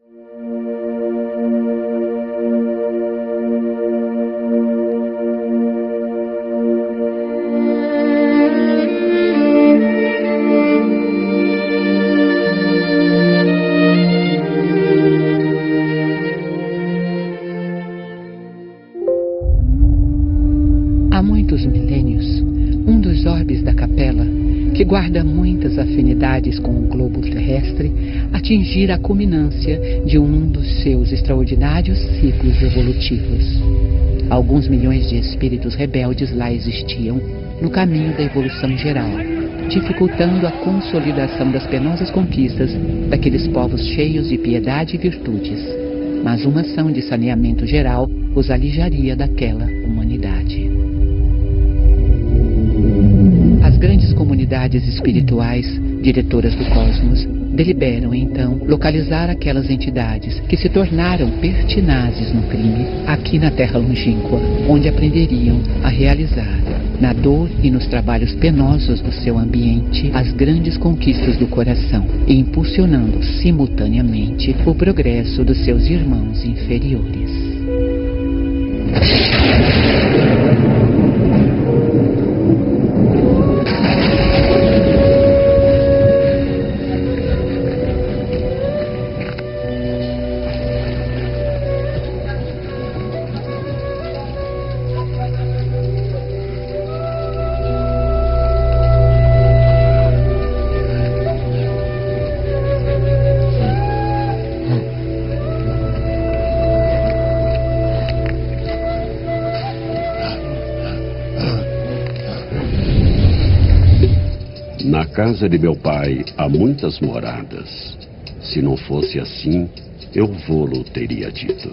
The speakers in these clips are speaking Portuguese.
Há muitos milênios, um dos orbes da capela, que guarda muitas afinidades com o globo terrestre, atingira a culminância de um dos seus extraordinários ciclos evolutivos. Alguns milhões de espíritos rebeldes lá existiam, no caminho da evolução geral, dificultando a consolidação das penosas conquistas daqueles povos cheios de piedade e virtudes. Mas uma ação de saneamento geral os alijaria daquela humanidade. As grandes comunidades espirituais, diretoras do cosmos, deliberam então localizar aquelas entidades que se tornaram pertinazes no crime aqui na Terra longínqua, onde aprenderiam a realizar, na dor e nos trabalhos penosos do seu ambiente, as grandes conquistas do coração e impulsionando simultaneamente o progresso dos seus irmãos inferiores. Na casa de meu pai há muitas moradas. Se não fosse assim, eu vô-lo teria dito.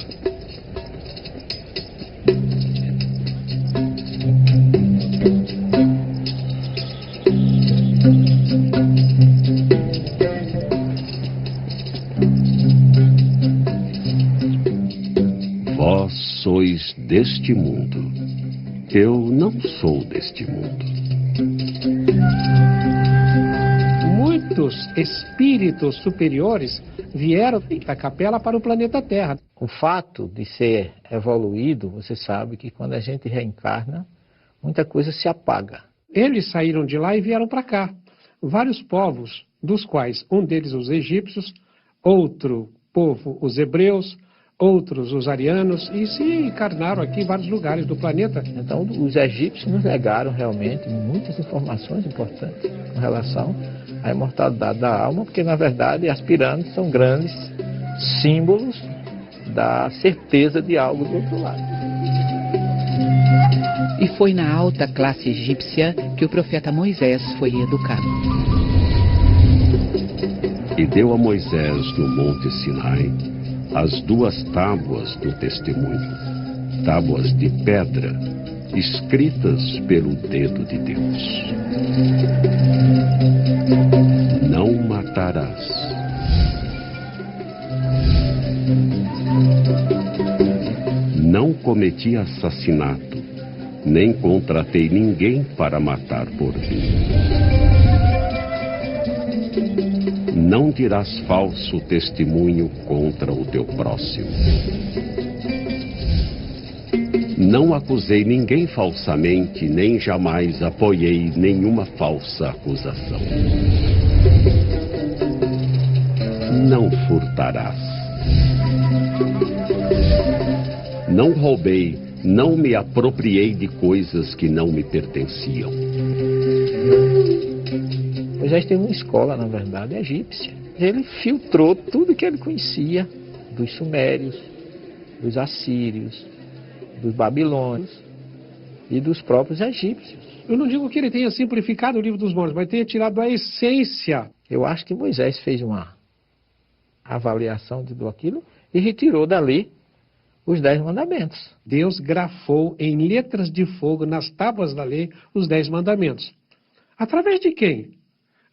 Vós sois deste mundo. Eu não sou deste mundo. Muitos espíritos superiores vieram da capela para o planeta Terra. O fato de ser evoluído, você sabe que quando a gente reencarna, muita coisa se apaga. Eles saíram de lá e vieram para cá. Vários povos, dos quais um deles os egípcios, outro povo os hebreus, outros os arianos, e se encarnaram aqui em vários lugares do planeta. Então, os egípcios nos legaram realmente muitas informações importantes com relação à imortalidade da alma, porque, na verdade, as pirâmides são grandes símbolos da certeza de algo do outro lado. E foi na alta classe egípcia que o profeta Moisés foi educado. E deu a Moisés no monte Sinai as 2 tábuas do testemunho, tábuas de pedra, escritas pelo dedo de Deus. Não matarás. Não cometi assassinato, nem contratei ninguém para matar por mim. Não dirás falso testemunho contra o teu próximo. Não acusei ninguém falsamente, nem jamais apoiei nenhuma falsa acusação. Não furtarás. Não roubei, não me apropriei de coisas que não me pertenciam. Moisés teve uma escola, na verdade, egípcia. Ele filtrou tudo que ele conhecia dos sumérios, dos assírios, dos babilônios e dos próprios egípcios. Eu não digo que ele tenha simplificado o livro dos mortos, mas tenha tirado a essência. Eu acho que Moisés fez uma avaliação de tudo aquilo e retirou dali os 10 mandamentos. Deus grafou em letras de fogo nas tábuas da lei os 10 mandamentos. Através de quem?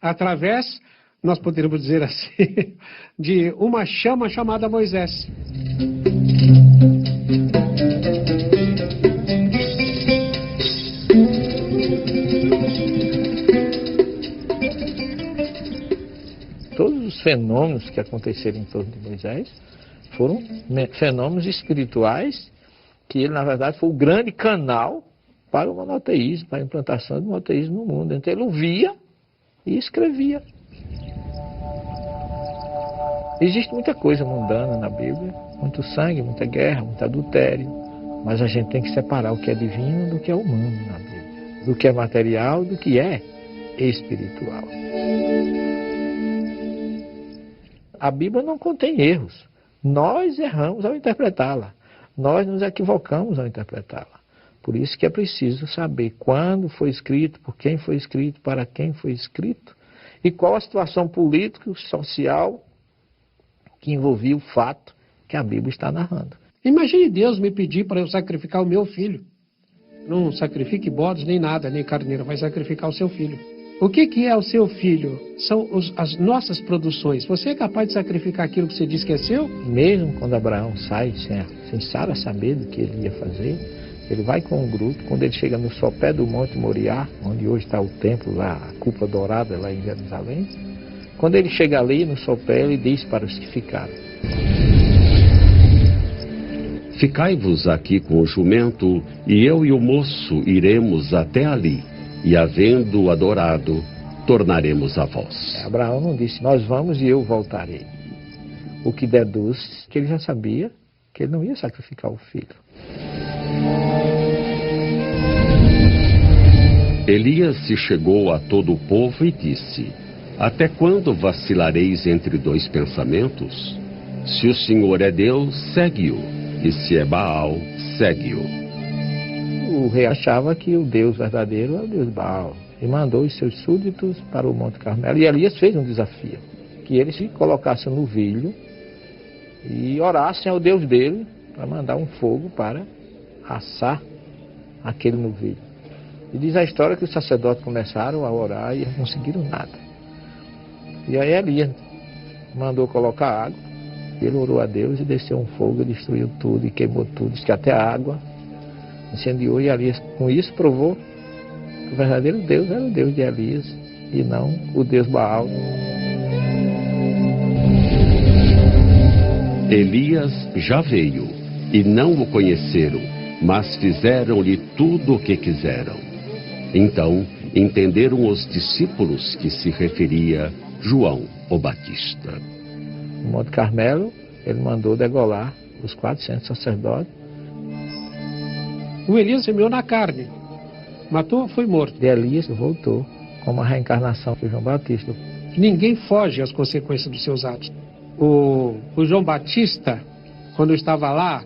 Através, nós poderíamos dizer assim, de uma chama chamada Moisés. Todos os fenômenos que aconteceram em torno de Moisés foram fenômenos espirituais, que ele, na verdade, foi o grande canal para o monoteísmo, para a implantação do monoteísmo no mundo. Então ele ouvia e escrevia. Existe muita coisa mundana na Bíblia, muito sangue, muita guerra, muito adultério, mas a gente tem que separar o que é divino do que é humano na Bíblia, do que é material do que é espiritual. A Bíblia não contém erros. Nós erramos ao interpretá-la. Nós nos equivocamos ao interpretá-la. Por isso que é preciso saber quando foi escrito, por quem foi escrito, para quem foi escrito e qual a situação política e social que envolvia o fato que a Bíblia está narrando. Imagine Deus me pedir para eu sacrificar o meu filho. Não sacrifique bodes nem nada, nem carneiro, vai sacrificar o seu filho. O que é o seu filho? São as nossas produções. Você é capaz de sacrificar aquilo que você diz que é seu? Mesmo quando Abraão sai sem Sara saber do que ele ia fazer, ele vai com um grupo. Quando ele chega no sopé do Monte Moriá, onde hoje está o templo lá, a cúpula dourada lá em Jerusalém, quando ele chega ali no sopé, ele diz para os que ficaram: Ficai-vos aqui com o jumento, e eu e o moço iremos até ali, e havendo-o adorado, tornaremos a vós. Abraão não disse, nós vamos e eu voltarei. O que deduz que ele já sabia que ele não ia sacrificar o filho. Elias se chegou a todo o povo e disse: Até quando vacilareis entre dois pensamentos? Se o Senhor é Deus, segue-o, e se é Baal, segue-o. O rei achava que o Deus verdadeiro é o Deus Baal, e mandou os seus súditos para o Monte Carmelo. E Elias fez um desafio, que eles se colocassem no novilho e orassem ao Deus dele para mandar um fogo para assar aquele novilho. E diz a história que os sacerdotes começaram a orar e não conseguiram nada. E aí Elias mandou colocar água, ele orou a Deus e desceu um fogo, destruiu tudo e queimou tudo. Diz que até a água incendiou, e Elias com isso provou que o verdadeiro Deus era o Deus de Elias e não o Deus Baal. Elias já veio, e não o conheceram, mas fizeram-lhe tudo o que quiseram. Então entenderam os discípulos que se referia João o Batista. No Monte Carmelo, ele mandou degolar os 400 sacerdotes. O Elias semeou na carne. Matou, foi morto. E Elias voltou como a reencarnação de João Batista. Ninguém foge às consequências dos seus atos. O João Batista, quando estava lá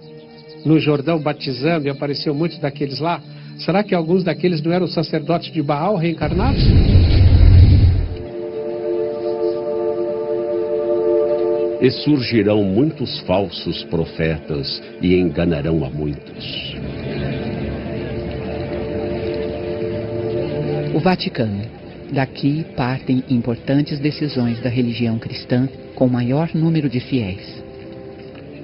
no Jordão batizando, e apareceu muitos daqueles lá, será que alguns daqueles não eram sacerdotes de Baal reencarnados? E surgirão muitos falsos profetas e enganarão a muitos. O Vaticano. Daqui partem importantes decisões da religião cristã com maior número de fiéis.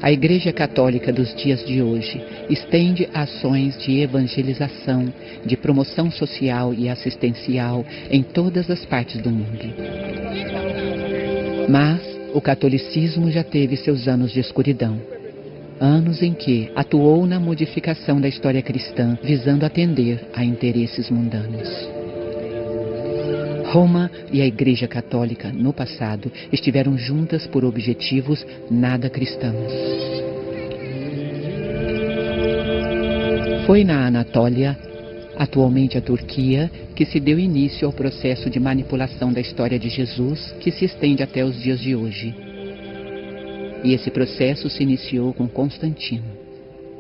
A Igreja Católica dos dias de hoje estende ações de evangelização, de promoção social e assistencial em todas as partes do mundo. Mas o catolicismo já teve seus anos de escuridão. Anos em que atuou na modificação da história cristã, visando atender a interesses mundanos. Roma e a Igreja Católica, no passado, estiveram juntas por objetivos nada cristãos. Foi na Anatólia, atualmente a Turquia, que se deu início ao processo de manipulação da história de Jesus, que se estende até os dias de hoje. E esse processo se iniciou com Constantino.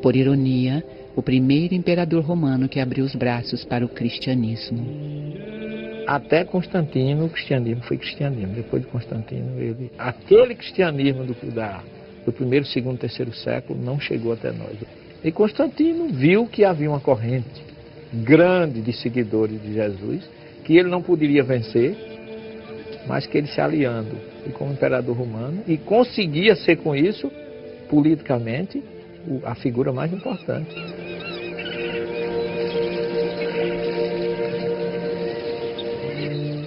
Por ironia, o primeiro imperador romano que abriu os braços para o cristianismo. Até Constantino, o cristianismo foi cristianismo. Depois de Constantino, aquele cristianismo do primeiro, segundo, terceiro século não chegou até nós. E Constantino viu que havia uma corrente grande de seguidores de Jesus, que ele não poderia vencer, mas que ele se aliando e como imperador romano, e conseguia ser com isso, politicamente, a figura mais importante.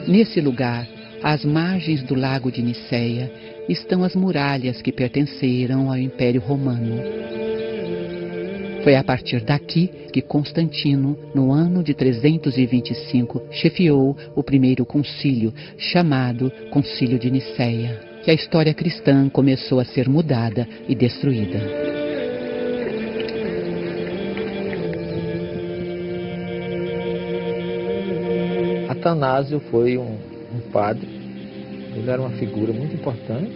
Nesse lugar, às margens do lago de Niceia, estão as muralhas que pertenceram ao Império Romano. Foi a partir daqui que Constantino, no ano de 325, chefiou o primeiro concílio, chamado Concílio de Niceia, que a história cristã começou a ser mudada e destruída. Atanásio foi um padre, ele era uma figura muito importante,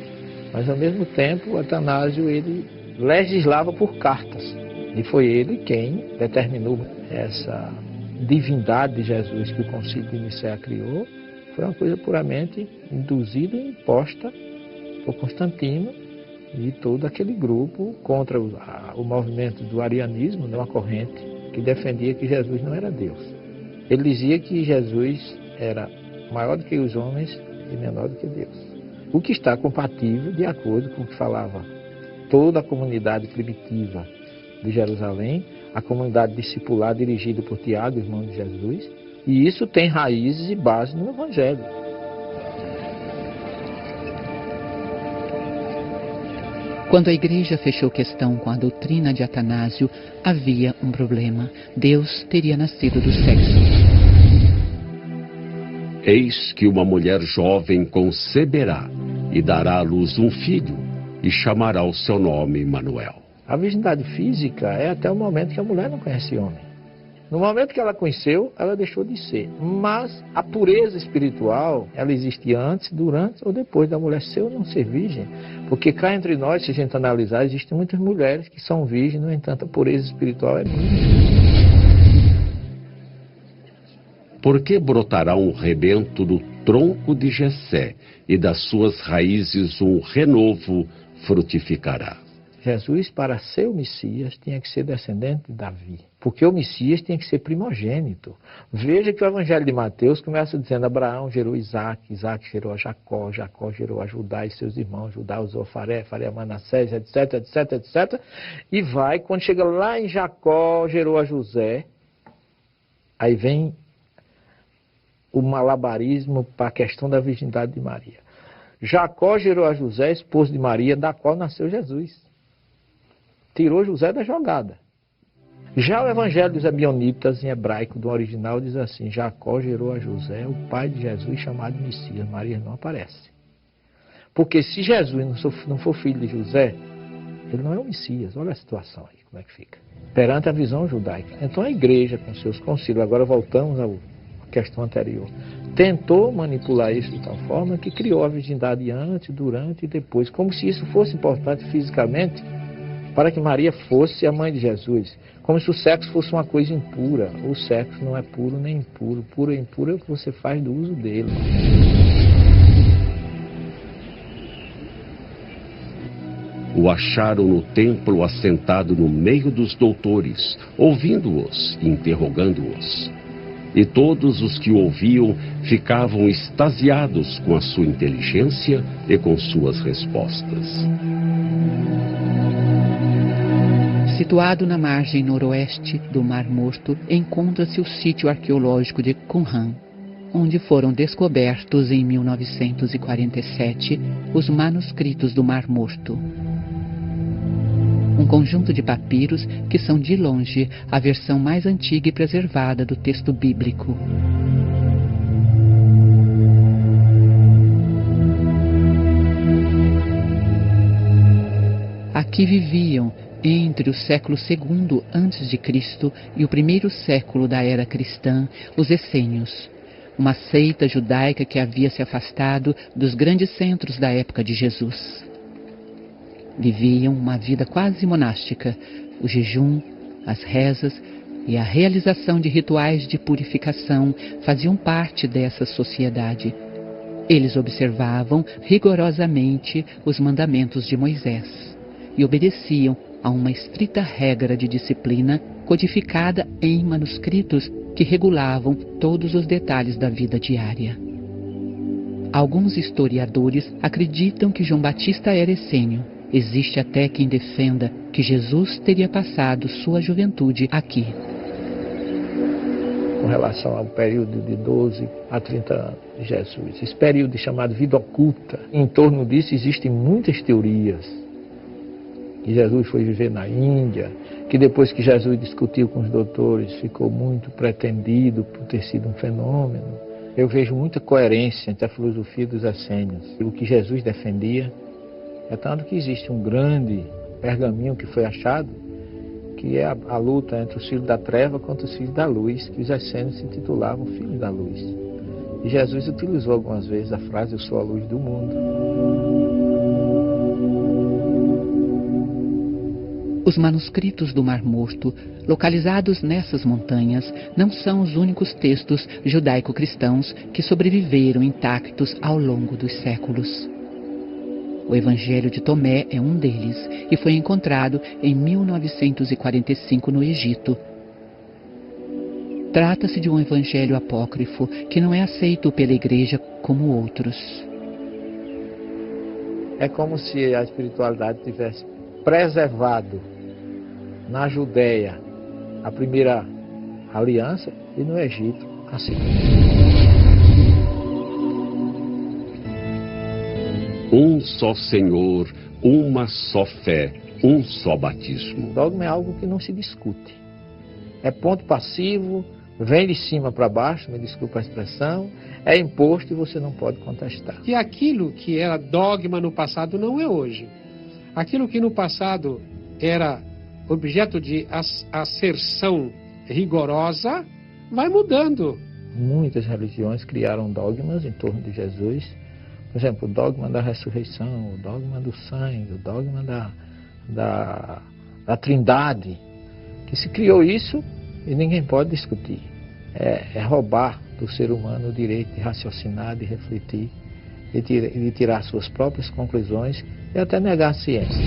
mas ao mesmo tempo Atanásio ele legislava por cartas. E foi ele quem determinou essa divindade de Jesus que o Concílio de Nicéia criou. Foi uma coisa puramente induzida e imposta por Constantino e todo aquele grupo contra o movimento do arianismo, uma corrente que defendia que Jesus não era Deus. Ele dizia que Jesus era maior do que os homens e menor do que Deus. O que está compatível de acordo com o que falava toda a comunidade primitiva de Jerusalém, a comunidade discipular dirigida por Tiago, irmão de Jesus, e isso tem raízes e base no Evangelho. Quando a igreja fechou questão com a doutrina de Atanásio, havia um problema. Deus teria nascido do sexo. Eis que uma mulher jovem conceberá e dará à luz um filho e chamará o seu nome Emanuel. A virgindade física é até o momento que a mulher não conhece homem. No momento que ela conheceu, ela deixou de ser. Mas a pureza espiritual, ela existe antes, durante ou depois da mulher ser ou não ser virgem. Porque cá entre nós, se a gente analisar, existem muitas mulheres que são virgens, no entanto a pureza espiritual é mínima. Porque brotará um rebento do tronco de Jessé, e das suas raízes um renovo frutificará. Jesus, para ser o Messias, tinha que ser descendente de Davi. Porque o Messias tinha que ser primogênito. Veja que o Evangelho de Mateus começa dizendo: Abraão gerou Isaac, Isaac gerou a Jacó, Jacó gerou a Judá e seus irmãos, Judá usou Faré, Faré a Manassés, etc, etc, etc. E vai, quando chega lá em Jacó, gerou a José. Aí vem o malabarismo para a questão da virgindade de Maria. Jacó gerou a José, esposo de Maria, da qual nasceu Jesus. Tirou José da jogada. Já o Evangelho dos Ebionitas, em hebraico, do original, diz assim: Jacó gerou a José, o pai de Jesus, chamado Messias. Maria não aparece. Porque se Jesus não for filho de José, ele não é o Messias. Olha a situação aí, como é que fica. Perante a visão judaica. Então a igreja, com seus concílios, agora voltamos à questão anterior, tentou manipular isso de tal forma que criou a virgindade antes, durante e depois, como se isso fosse importante fisicamente, para que Maria fosse a mãe de Jesus, como se o sexo fosse uma coisa impura. O sexo não é puro nem impuro. Puro e impuro é o que você faz do uso dele. O acharam no templo assentado no meio dos doutores, ouvindo-os e interrogando-os. E todos os que o ouviam ficavam extasiados com a sua inteligência e com suas respostas. Situado na margem noroeste do Mar Morto, encontra-se o sítio arqueológico de Qumran, onde foram descobertos em 1947 os manuscritos do Mar Morto. Um conjunto de papiros que são, de longe, a versão mais antiga e preservada do texto bíblico. Aqui viviam, entre o século II a.C. e o primeiro século da era cristã, os essênios, uma seita judaica que havia se afastado dos grandes centros da época de Jesus. Viviam uma vida quase monástica. O jejum, as rezas e a realização de rituais de purificação faziam parte dessa sociedade. Eles observavam rigorosamente os mandamentos de Moisés e obedeciam a uma estrita regra de disciplina codificada em manuscritos que regulavam todos os detalhes da vida diária. Alguns historiadores acreditam que João Batista era essênio. Existe até quem defenda que Jesus teria passado sua juventude aqui. Com relação ao período de 12 a 30 anos de Jesus. Esse período chamado vida oculta. Em torno disso existem muitas teorias. Que Jesus foi viver na Índia, que depois que Jesus discutiu com os doutores, ficou muito pretendido por ter sido um fenômeno. Eu vejo muita coerência entre a filosofia dos essênios e o que Jesus defendia. É tanto que existe um grande pergaminho que foi achado, que é a luta entre os filhos da treva contra os filhos da luz, que os essênios se intitulavam Filhos da Luz. E Jesus utilizou algumas vezes a frase, eu sou a luz do mundo. Os manuscritos do Mar Morto, localizados nessas montanhas, não são os únicos textos judaico-cristãos que sobreviveram intactos ao longo dos séculos. O Evangelho de Tomé é um deles e foi encontrado em 1945 no Egito. Trata-se de um evangelho apócrifo que não é aceito pela Igreja como outros. É como se a espiritualidade tivesse preservado na Judéia a primeira aliança e no Egito a segunda. Um só Senhor, uma só fé, um só batismo. O dogma é algo que não se discute. É ponto passivo, vem de cima para baixo, me desculpa a expressão, é imposto e você não pode contestar. E aquilo que era dogma no passado não é hoje. Aquilo que no passado era objeto de asserção rigorosa, vai mudando. Muitas religiões criaram dogmas em torno de Jesus. Por exemplo, o dogma da ressurreição, o dogma do sangue, o dogma da trindade. Que se criou isso e ninguém pode discutir. É roubar do ser humano o direito de raciocinar, de refletir, de tirar suas próprias conclusões e até negar a ciência.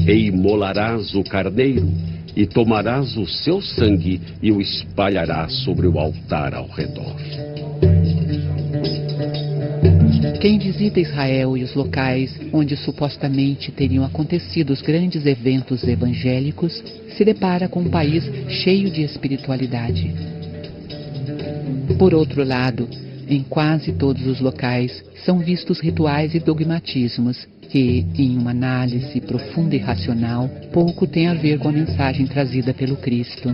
E imolarás o carneiro, e tomarás o seu sangue e o espalharás sobre o altar ao redor. Quem visita Israel e os locais onde supostamente teriam acontecido os grandes eventos evangélicos se depara com um país cheio de espiritualidade. Por outro lado, em quase todos os locais são vistos rituais e dogmatismos que, em uma análise profunda e racional, pouco tem a ver com a mensagem trazida pelo Cristo.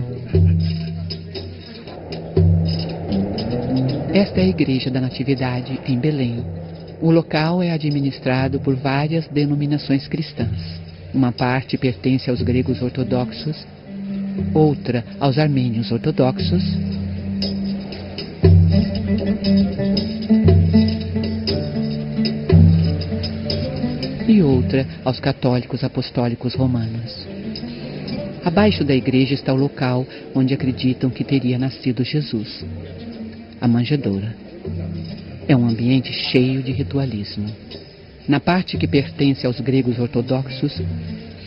Esta é a Igreja da Natividade, em Belém. O local é administrado por várias denominações cristãs. Uma parte pertence aos gregos ortodoxos, outra aos armênios ortodoxos, e outra aos católicos apostólicos romanos. Abaixo da igreja está o local onde acreditam que teria nascido Jesus, a manjedoura. É um ambiente cheio de ritualismo. Na parte que pertence aos gregos ortodoxos,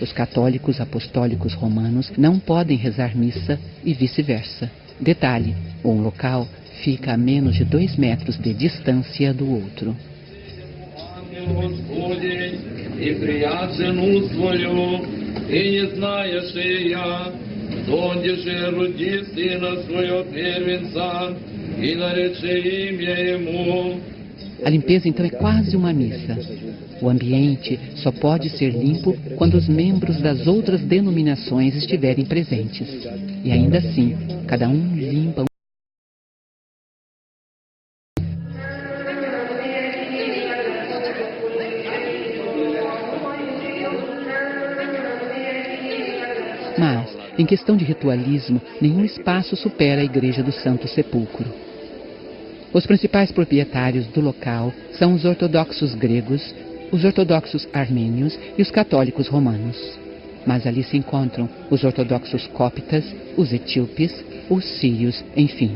os católicos apostólicos romanos não podem rezar missa e vice-versa. Detalhe, um local fica a menos de 2 metros de distância do outro. A limpeza então é quase uma missa. O ambiente só pode ser limpo quando os membros das outras denominações estiverem presentes. E ainda assim, cada um limpa Mas, em questão de ritualismo, nenhum espaço supera a Igreja do Santo Sepulcro. Os principais proprietários do local são os ortodoxos gregos, os ortodoxos armênios e os católicos romanos. Mas ali se encontram os ortodoxos cóptas, os etíopes, os sírios, enfim.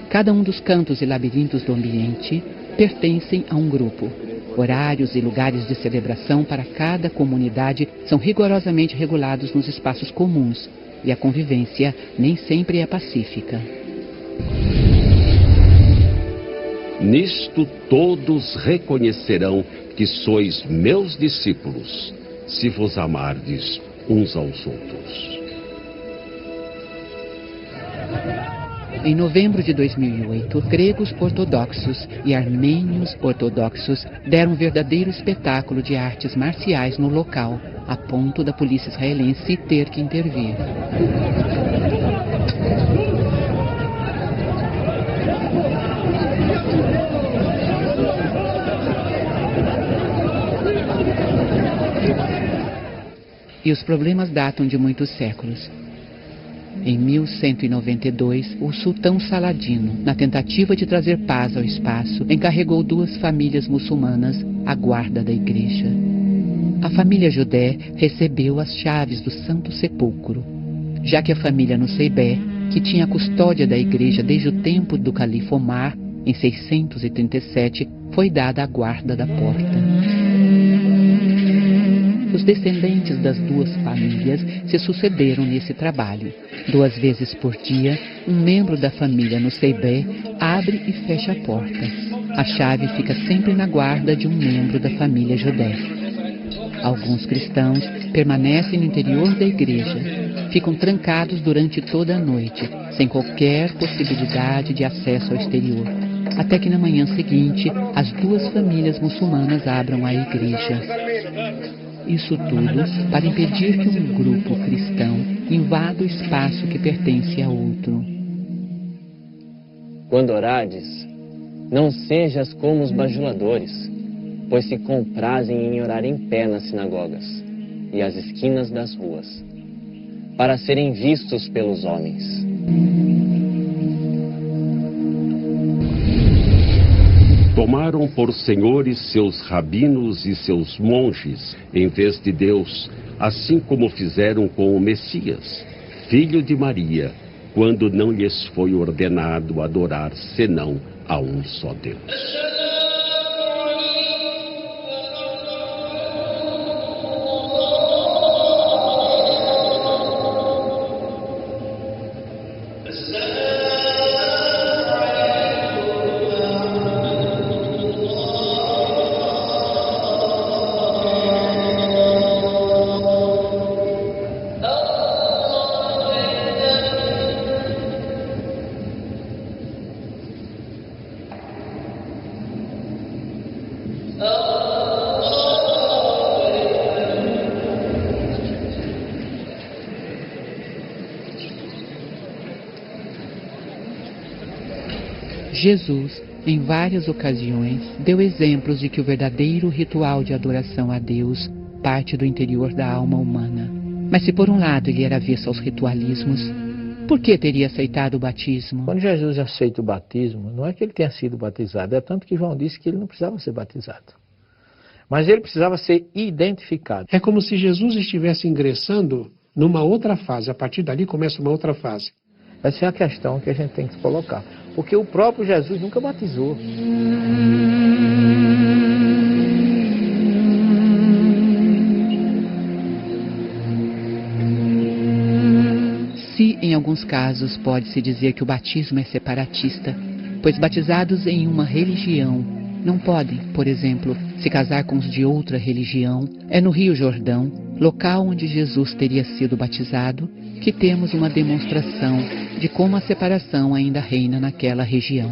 Cada um dos cantos e labirintos do ambiente pertencem a um grupo. Horários e lugares de celebração para cada comunidade são rigorosamente regulados nos espaços comuns, e a convivência nem sempre é pacífica. Nisto todos reconhecerão que sois meus discípulos, se vos amardes uns aos outros. Em novembro de 2008, gregos ortodoxos e armênios ortodoxos deram um verdadeiro espetáculo de artes marciais no local, a ponto da polícia israelense ter que intervir. E os problemas datam de muitos séculos. Em 1192, o sultão Saladino, na tentativa de trazer paz ao espaço, encarregou 2 famílias muçulmanas à guarda da igreja. A família Judé recebeu as chaves do Santo Sepulcro, já que a família Nuseibé, que tinha a custódia da igreja desde o tempo do califa Omar, em 637, foi dada a guarda da porta. Os descendentes das 2 famílias se sucederam nesse trabalho. 2 vezes por dia, um membro da família Nuseibé abre e fecha a porta. A chave fica sempre na guarda de um membro da família Judé. Alguns cristãos permanecem no interior da igreja, ficam trancados durante toda a noite, sem qualquer possibilidade de acesso ao exterior, até que na manhã seguinte as 2 famílias muçulmanas abram a igreja. Isso tudo para impedir que um grupo cristão invada o espaço que pertence a outro. Quando orares, não sejas como os bajuladores, pois se comprazem em orar em pé nas sinagogas e às esquinas das ruas, para serem vistos pelos homens. Tomaram por senhores seus rabinos e seus monges, em vez de Deus, assim como fizeram com o Messias, filho de Maria, quando não lhes foi ordenado adorar senão a um só Deus. Jesus, em várias ocasiões, deu exemplos de que o verdadeiro ritual de adoração a Deus parte do interior da alma humana. Mas se por um lado ele era avesso aos ritualismos, por que teria aceitado o batismo? Quando Jesus aceita o batismo, não é que ele tenha sido batizado, é tanto que João disse que ele não precisava ser batizado. Mas ele precisava ser identificado. É como se Jesus estivesse ingressando numa outra fase. A partir dali começa uma outra fase. Essa é a questão que a gente tem que colocar. Porque o próprio Jesus nunca batizou. Se, em alguns casos, pode-se dizer que o batismo é separatista, pois batizados em uma religião não podem, por exemplo, se casar com os de outra religião, é no Rio Jordão, local onde Jesus teria sido batizado, que temos uma demonstração de como a separação ainda reina naquela região.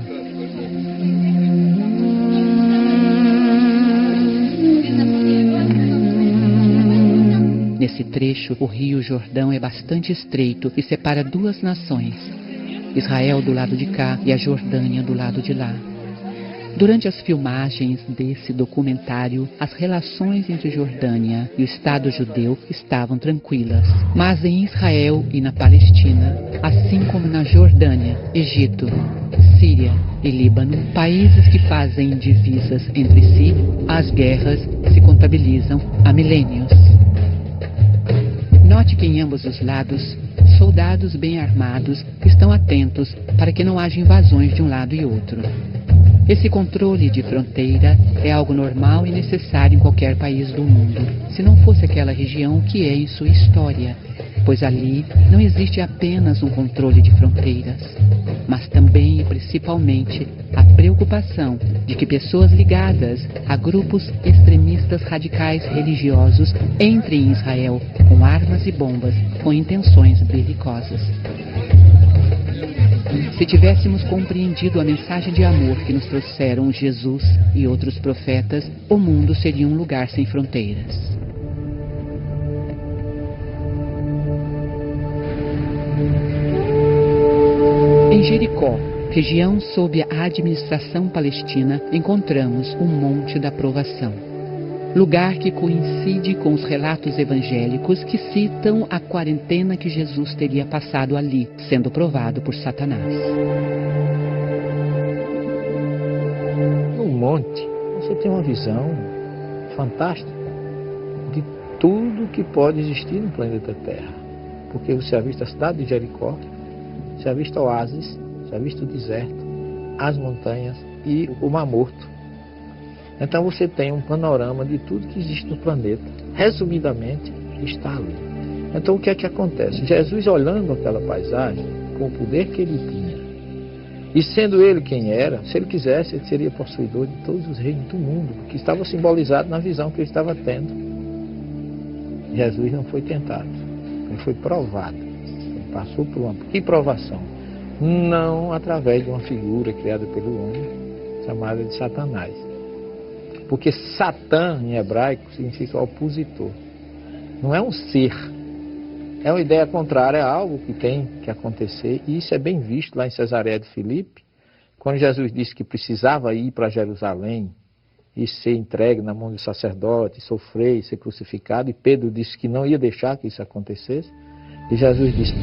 Nesse trecho, o Rio Jordão é bastante estreito e separa 2 nações, Israel do lado de cá e a Jordânia do lado de lá. Durante as filmagens desse documentário, as relações entre Jordânia e o Estado judeu estavam tranquilas. Mas em Israel e na Palestina, assim como na Jordânia, Egito, Síria e Líbano, países que fazem divisas entre si, as guerras se contabilizam há milênios. Note que em ambos os lados, soldados bem armados estão atentos para que não haja invasões de um lado e outro. Esse controle de fronteira é algo normal e necessário em qualquer país do mundo, se não fosse aquela região que é em sua história, pois ali não existe apenas um controle de fronteiras, mas também e principalmente a preocupação de que pessoas ligadas a grupos extremistas radicais religiosos entrem em Israel com armas e bombas com intenções belicosas. Se tivéssemos compreendido a mensagem de amor que nos trouxeram Jesus e outros profetas, o mundo seria um lugar sem fronteiras. Em Jericó, região sob a administração palestina, encontramos o Monte da Provação. Lugar que coincide com os relatos evangélicos que citam a quarentena que Jesus teria passado ali, sendo provado por Satanás. No monte, você tem uma visão fantástica de tudo que pode existir no planeta Terra. Porque você avista a cidade de Jericó, você avista o oásis, você avista o deserto, as montanhas e o Mar Morto. Então você tem um panorama de tudo que existe no planeta. Resumidamente, está ali. Então o que é que acontece? Jesus, olhando aquela paisagem, com o poder que ele tinha, e sendo ele quem era, se ele quisesse, ele seria possuidor de todos os reinos do mundo, que estava simbolizado na visão que ele estava tendo. Jesus não foi tentado, ele foi provado. Ele passou por uma provação. Não através de uma figura criada pelo homem, chamada de Satanás. Porque Satã, em hebraico, significa opositor. Não é um ser. É uma ideia contrária, é algo que tem que acontecer. E isso é bem visto lá em Cesareia de Filipe, quando Jesus disse que precisava ir para Jerusalém e ser entregue na mão do sacerdote, sofrer e ser crucificado. E Pedro disse que não ia deixar que isso acontecesse. E Jesus disse: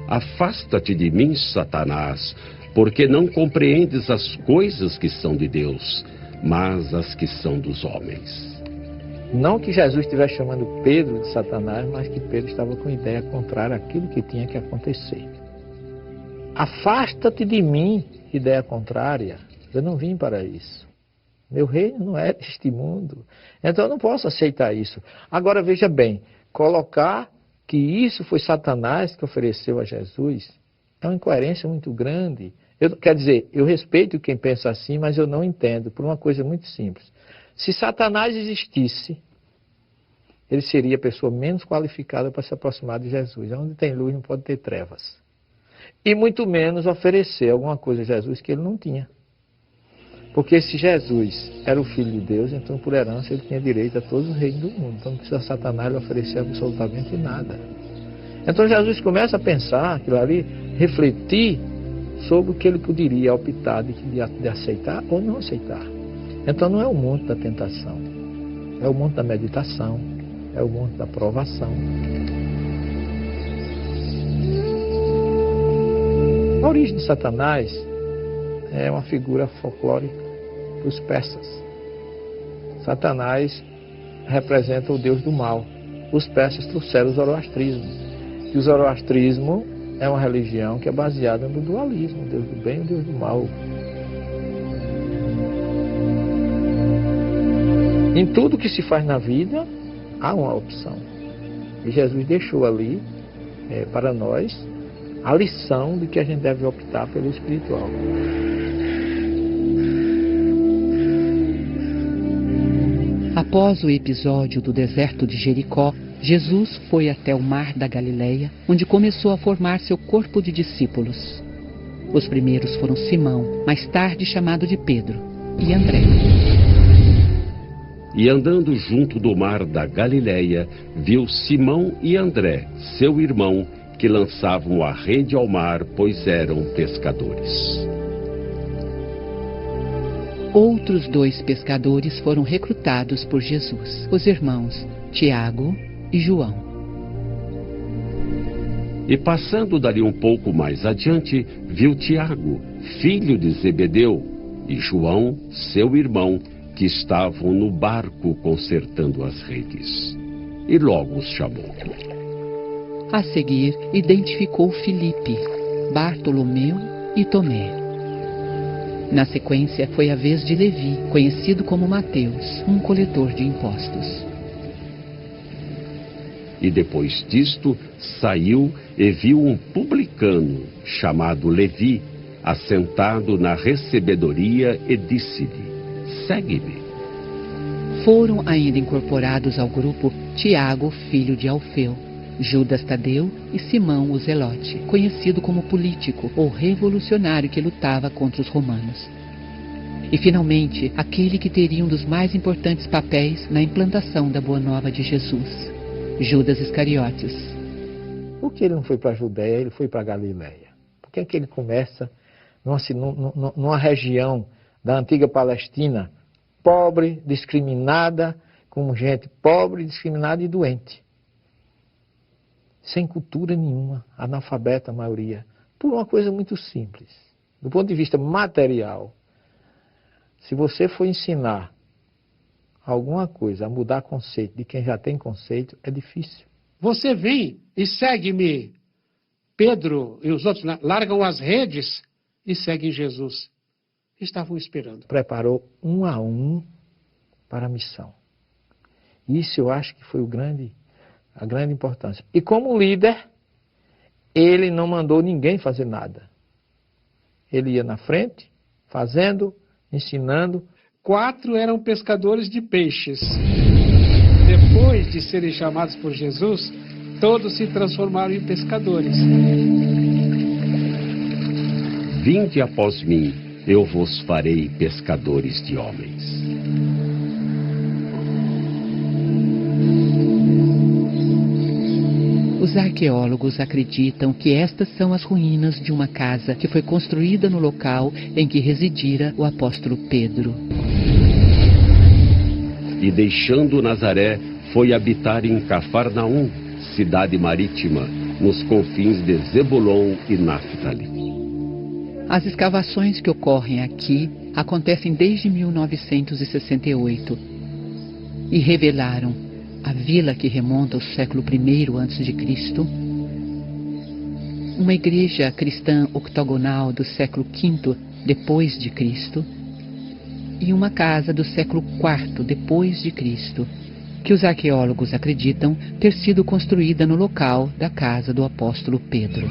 Afasta-te de mim, Satanás, porque não compreendes as coisas que são de Deus, mas as que são dos homens. Não que Jesus estivesse chamando Pedro de Satanás, mas que Pedro estava com ideia contrária àquilo que tinha que acontecer. Afasta-te de mim, ideia contrária. Eu não vim para isso. Meu reino não é deste mundo. Então eu não posso aceitar isso. Agora veja bem, colocar que isso foi Satanás que ofereceu a Jesus é uma incoerência muito grande. Quer dizer, eu respeito quem pensa assim, mas eu não entendo, por uma coisa muito simples. Se Satanás existisse, ele seria a pessoa menos qualificada para se aproximar de Jesus. Onde tem luz não pode ter trevas. E muito menos oferecer alguma coisa a Jesus que ele não tinha. Porque se Jesus era o Filho de Deus, então por herança ele tinha direito a todos os reinos do mundo. Então não precisa Satanás lhe oferecer absolutamente nada. Então Jesus começa a pensar aquilo ali, refletir sobre o que ele poderia optar de aceitar ou não aceitar. Então não é o monte da tentação, é o monte da meditação, é o monte da provação. A origem de Satanás é uma figura folclórica dos persas. Satanás representa o deus do mal. Os persas trouxeram o zoroastrismo. E o zoroastrismo é uma religião que é baseada no dualismo, o Deus do bem e o Deus do mal. Em tudo que se faz na vida, há uma opção. E Jesus deixou ali, para nós, a lição de que a gente deve optar pelo espiritual. Após o episódio do deserto de Jericó, Jesus foi até o mar da Galileia, onde começou a formar seu corpo de discípulos. Os primeiros foram Simão, mais tarde chamado de Pedro, e André. E andando junto do mar da Galileia, viu Simão e André, seu irmão, que lançavam a rede ao mar, pois eram pescadores. Outros 2 pescadores foram recrutados por Jesus, os irmãos Tiago e João. E passando dali um pouco mais adiante, viu Tiago, filho de Zebedeu, e João, seu irmão, que estavam no barco consertando as redes. E logo os chamou. A seguir, identificou Filipe, Bartolomeu e Tomé. Na sequência, foi a vez de Levi, conhecido como Mateus, um coletor de impostos. E depois disto, saiu e viu um publicano, chamado Levi, assentado na recebedoria, e disse-lhe: segue-me. Foram ainda incorporados ao grupo Tiago, filho de Alfeu, Judas Tadeu e Simão o Zelote, conhecido como político ou revolucionário que lutava contra os romanos. E, finalmente, aquele que teria um dos mais importantes papéis na implantação da Boa Nova de Jesus, Judas Iscariotes. Por que ele não foi para a Judéia, ele foi para a Galileia? Por que é que ele começa numa região da antiga Palestina, pobre, discriminada, com gente pobre, discriminada e doente? Sem cultura nenhuma, analfabeta a maioria, por uma coisa muito simples. Do ponto de vista material, se você for ensinar alguma coisa a mudar conceito de quem já tem conceito, é difícil. Você vem e segue-me. Pedro e os outros largam as redes e seguem Jesus. Estavam esperando. Preparou um a um para a missão. Isso eu acho que foi a grande importância. E como líder, ele não mandou ninguém fazer nada. Ele ia na frente, fazendo, ensinando. 4 eram pescadores de peixes. Depois de serem chamados por Jesus, todos se transformaram em pescadores. Vinde após mim, eu vos farei pescadores de homens. Os arqueólogos acreditam que estas são as ruínas de uma casa que foi construída no local em que residira o apóstolo Pedro. E deixando Nazaré, foi habitar em Cafarnaum, cidade marítima, nos confins de Zebulon e Naftali. As escavações que ocorrem aqui acontecem desde 1968 e revelaram a vila que remonta ao século I a.C., uma igreja cristã octogonal do século V depois de Cristo e uma casa do século IV depois de Cristo, que os arqueólogos acreditam ter sido construída no local da casa do apóstolo Pedro.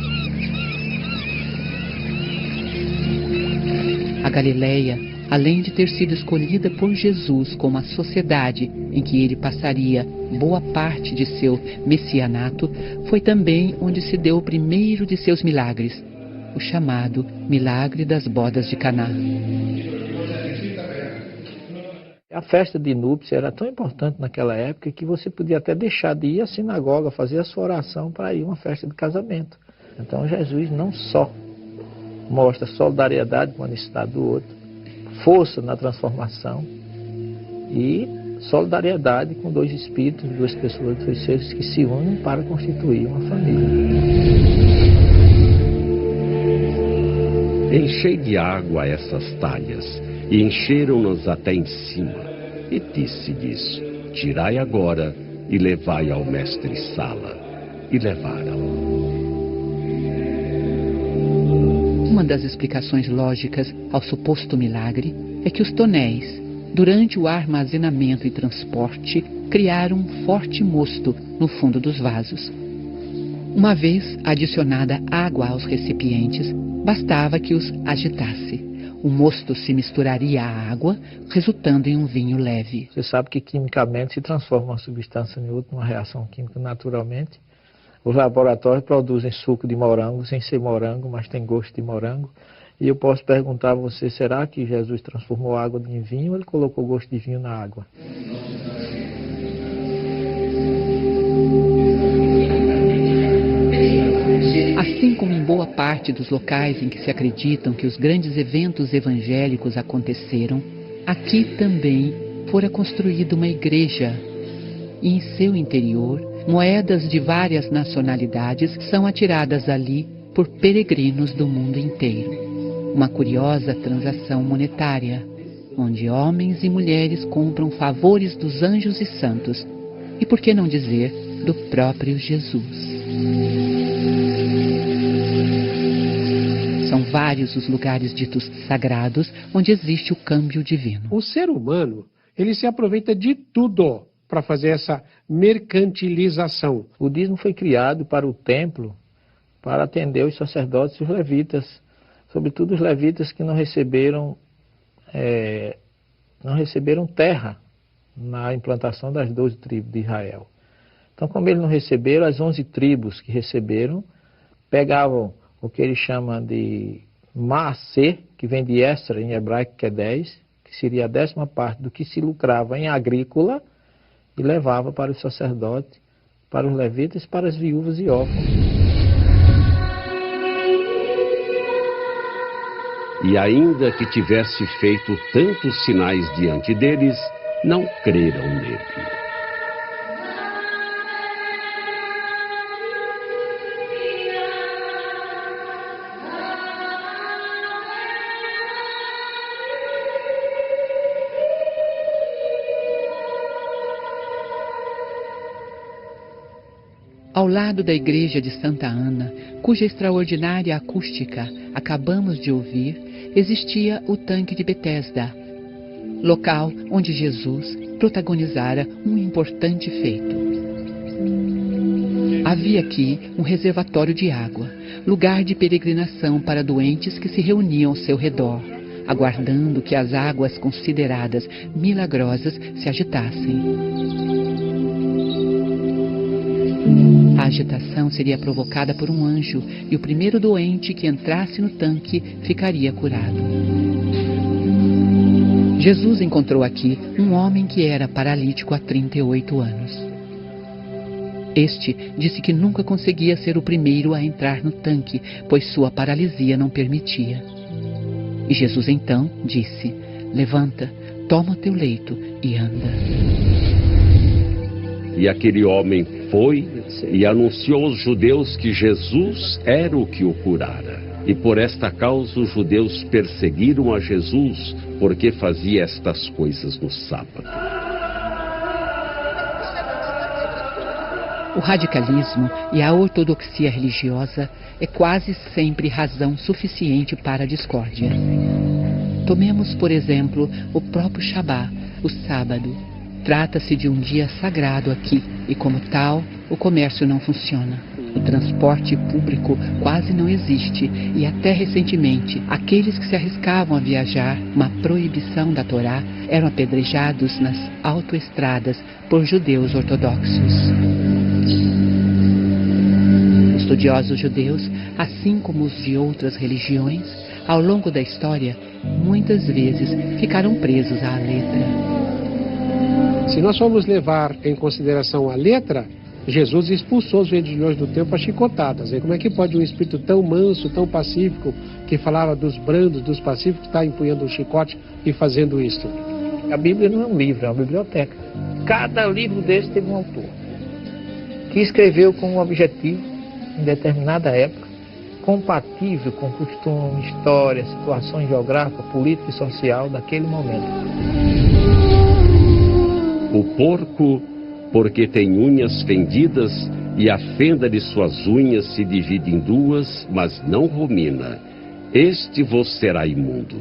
A Galileia, além de ter sido escolhida por Jesus como a sociedade em que ele passaria boa parte de seu messianato, foi também onde se deu o primeiro de seus milagres, o chamado Milagre das Bodas de Caná. A festa de núpcias era tão importante naquela época que você podia até deixar de ir à sinagoga, fazer a sua oração para ir a uma festa de casamento. Então Jesus não só mostra solidariedade com a necessidade do outro, força na transformação e solidariedade com dois espíritos, duas pessoas, dois seres que se unem para constituir uma família. Enchei de água essas talhas, e encheram-nos até em cima. E disse-lhes: tirai agora e levai ao mestre Sala. E levaram. Uma das explicações lógicas ao suposto milagre é que os tonéis, durante o armazenamento e transporte, criaram um forte mosto no fundo dos vasos. Uma vez adicionada água aos recipientes, bastava que os agitasse. O mosto se misturaria à água, resultando em um vinho leve. Você sabe que quimicamente se transforma uma substância em outra, uma reação química naturalmente. Os laboratórios produzem suco de morango, sem ser morango, mas tem gosto de morango. E eu posso perguntar a você, será que Jesus transformou a água em vinho ou ele colocou gosto de vinho na água? Assim como em boa parte dos locais em que se acreditam que os grandes eventos evangélicos aconteceram, aqui também fora construída uma igreja. E em seu interior, moedas de várias nacionalidades são atiradas ali por peregrinos do mundo inteiro. Uma curiosa transação monetária, onde homens e mulheres compram favores dos anjos e santos, e por que não dizer, do próprio Jesus. São vários os lugares ditos sagrados onde existe o câmbio divino. O ser humano, ele se aproveita de tudo para fazer essa mercantilização. O budismo foi criado para o templo, para atender os sacerdotes e os levitas, sobretudo os levitas que não receberam terra na implantação das 12 tribos de Israel. Então, como eles não receberam, as 11 tribos que receberam, pegavam o que ele chama de Maaser, que vem de Esra, em hebraico, que é 10, que seria a 10ª parte do que se lucrava em agrícola, e levava para os sacerdotes, para os levitas, para as viúvas e órfãos. E ainda que tivesse feito tantos sinais diante deles, não creram nele. Ao lado da igreja de Santa Ana, cuja extraordinária acústica acabamos de ouvir, existia o tanque de Betesda, local onde Jesus protagonizara um importante feito. Havia aqui um reservatório de água, lugar de peregrinação para doentes que se reuniam ao seu redor, aguardando que as águas consideradas milagrosas se agitassem. A agitação seria provocada por um anjo e o primeiro doente que entrasse no tanque ficaria curado. Jesus encontrou aqui um homem que era paralítico há 38 anos. Este disse que nunca conseguia ser o primeiro a entrar no tanque, pois sua paralisia não permitia. E Jesus então disse: levanta, toma o teu leito e anda. E aquele homem foi e anunciou aos judeus que Jesus era o que o curara. E por esta causa os judeus perseguiram a Jesus, porque fazia estas coisas no sábado. O radicalismo e a ortodoxia religiosa é quase sempre razão suficiente para a discórdia. Tomemos, por exemplo, o próprio Shabá, o sábado. Trata-se de um dia sagrado aqui e, como tal, o comércio não funciona. O transporte público quase não existe e até recentemente aqueles que se arriscavam a viajar, uma proibição da Torá, eram apedrejados nas autoestradas por judeus ortodoxos. Estudiosos judeus, assim como os de outras religiões, ao longo da história, muitas vezes ficaram presos à letra. Se nós formos levar em consideração a letra, Jesus expulsou os vendilhões do templo a chicotadas. E como é que pode um espírito tão manso, tão pacífico, que falava dos brandos, dos pacíficos, estar empunhando um chicote e fazendo isso? A Bíblia não é um livro, é uma biblioteca. Cada livro desse teve um autor, que escreveu com um objetivo, em determinada época, compatível com costume, história, situação geográfica, política e social daquele momento. O porco, porque tem unhas fendidas, e a fenda de suas unhas se divide em duas, mas não rumina. Este vos será imundo.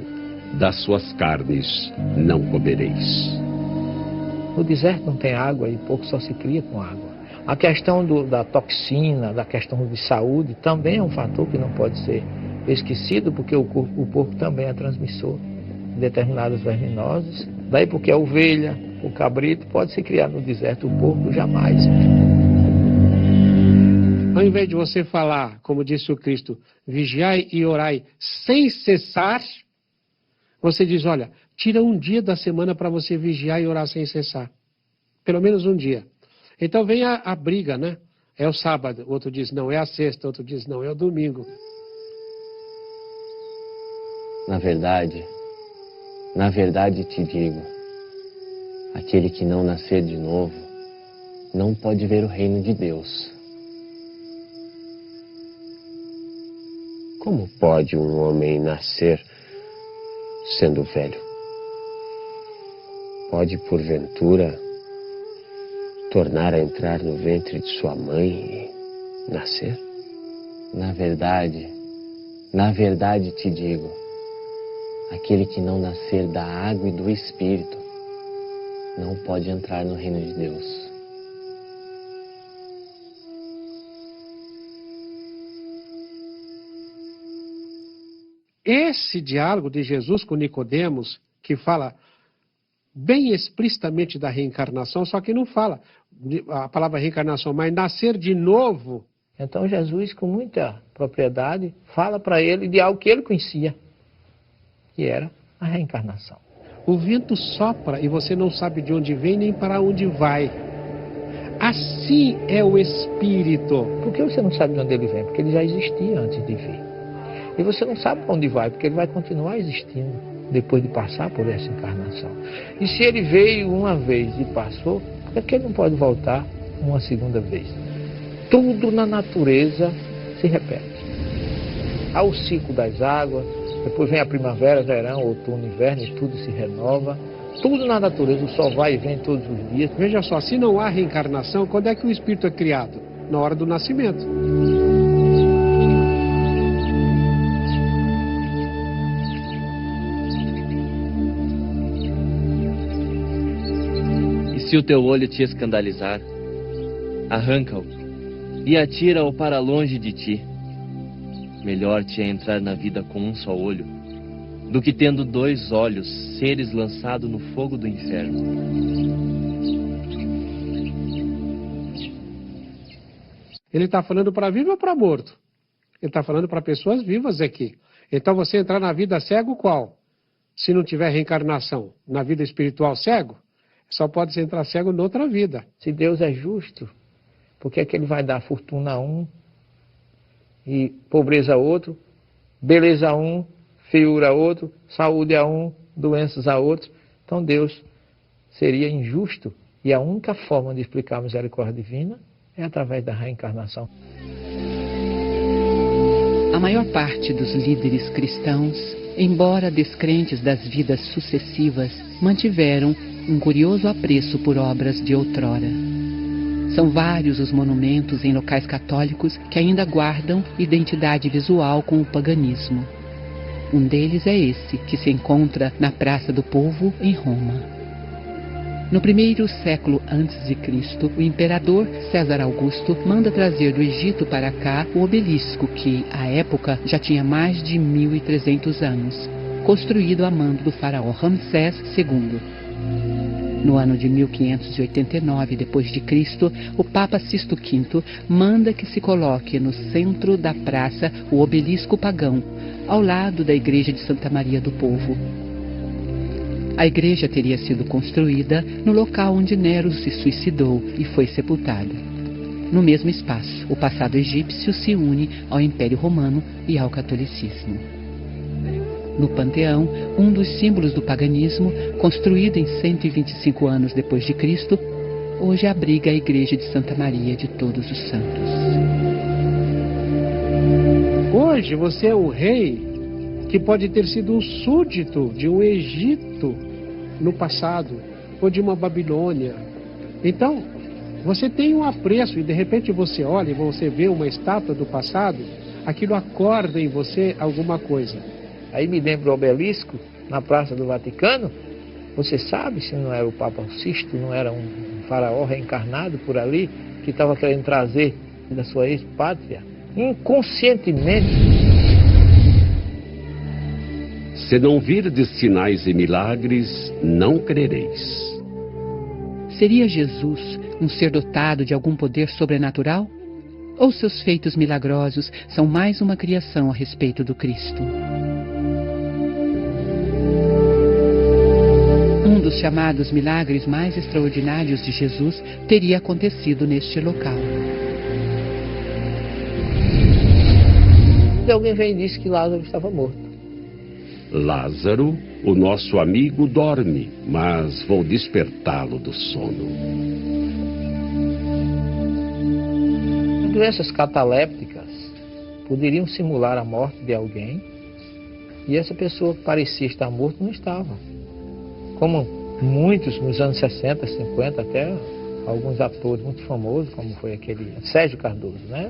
Das suas carnes não comereis. No deserto não tem água e pouco só se cria com água. A questão da toxina, da questão de saúde, também é um fator que não pode ser esquecido, porque o porco também é transmissor de determinadas verminoses. Daí porque a ovelha, o cabrito pode se criar no deserto, o porco jamais. Ao invés de você falar, como disse o Cristo, vigiai e orai sem cessar, você diz, olha, tira um dia da semana para você vigiar e orar sem cessar. Pelo menos um dia. Então vem a briga, né? É o sábado, o outro diz não, é a sexta, o outro diz não, é o domingo. Na verdade te digo, aquele que não nascer de novo, não pode ver o reino de Deus. Como pode um homem nascer sendo velho? Pode, porventura, tornar a entrar no ventre de sua mãe e nascer? Na verdade te digo, aquele que não nascer da água e do Espírito, não pode entrar no reino de Deus. Esse diálogo de Jesus com Nicodemos, que fala bem explicitamente da reencarnação, só que não fala a palavra reencarnação, mas nascer de novo. Então Jesus, com muita propriedade, fala para ele de algo que ele conhecia, que era a reencarnação. O vento sopra e você não sabe de onde vem nem para onde vai. Assim é o Espírito. Por que você não sabe de onde ele vem? Porque ele já existia antes de vir. E você não sabe para onde vai, porque ele vai continuar existindo depois de passar por essa encarnação. E se ele veio uma vez e passou, por que ele não pode voltar uma segunda vez? Tudo na natureza se repete. Há o ciclo das águas, depois vem a primavera, verão, outono, inverno, e tudo se renova. Tudo na natureza, o sol vai e vem todos os dias. Veja só, se não há reencarnação, quando é que o espírito é criado? Na hora do nascimento. E se o teu olho te escandalizar, arranca-o e atira-o para longe de ti. Melhor te é entrar na vida com um só olho, do que tendo 2 olhos, seres lançado no fogo do inferno. Ele está falando para vivo ou para morto? Ele está falando para pessoas vivas aqui. Então você entrar na vida cego qual? Se não tiver reencarnação, na vida espiritual cego, só pode se entrar cego noutra vida. Se Deus é justo, por que é que ele vai dar fortuna a um e pobreza a outro, beleza a um, feiura a outro, saúde a um, doenças a outro? Então Deus seria injusto, e a única forma de explicar a misericórdia divina é através da reencarnação. A maior parte dos líderes cristãos, embora descrentes das vidas sucessivas, mantiveram um curioso apreço por obras de outrora. São vários os monumentos em locais católicos que ainda guardam identidade visual com o paganismo. Um deles é esse, que se encontra na Praça do Povo, em Roma. No 1º século a.C., o imperador César Augusto manda trazer do Egito para cá o obelisco que, à época, já tinha mais de 1.300 anos, construído a mando do faraó Ramsés II. No ano de 1589 d.C., o Papa Sisto V manda que se coloque no centro da praça o obelisco pagão, ao lado da igreja de Santa Maria do Povo. A igreja teria sido construída no local onde Nero se suicidou e foi sepultado. No mesmo espaço, o passado egípcio se une ao Império Romano e ao catolicismo. No Panteão, um dos símbolos do paganismo, construído em 125 anos depois de Cristo, hoje abriga a igreja de Santa Maria de Todos os Santos. Hoje você é um rei que pode ter sido um súdito de um Egito no passado, ou de uma Babilônia. Então, você tem um apreço e de repente você olha e você vê uma estátua do passado, aquilo acorda em você alguma coisa. Aí me lembra o obelisco na Praça do Vaticano. Você sabe se não era o Papa Sisto, não era um faraó reencarnado por ali, que estava querendo trazer da sua ex-pátria, inconscientemente. Se não virdes sinais e milagres, não crereis. Seria Jesus um ser dotado de algum poder sobrenatural? Ou seus feitos milagrosos são mais uma criação a respeito do Cristo? Um dos chamados milagres mais extraordinários de Jesus teria acontecido neste local. E alguém veio e disse que Lázaro estava morto. Lázaro, o nosso amigo, dorme, mas vou despertá-lo do sono. Doenças catalépticas poderiam simular a morte de alguém e essa pessoa que parecia estar morta não estava. Como muitos nos anos 60, 50, até alguns atores muito famosos, como foi aquele Sérgio Cardoso, né?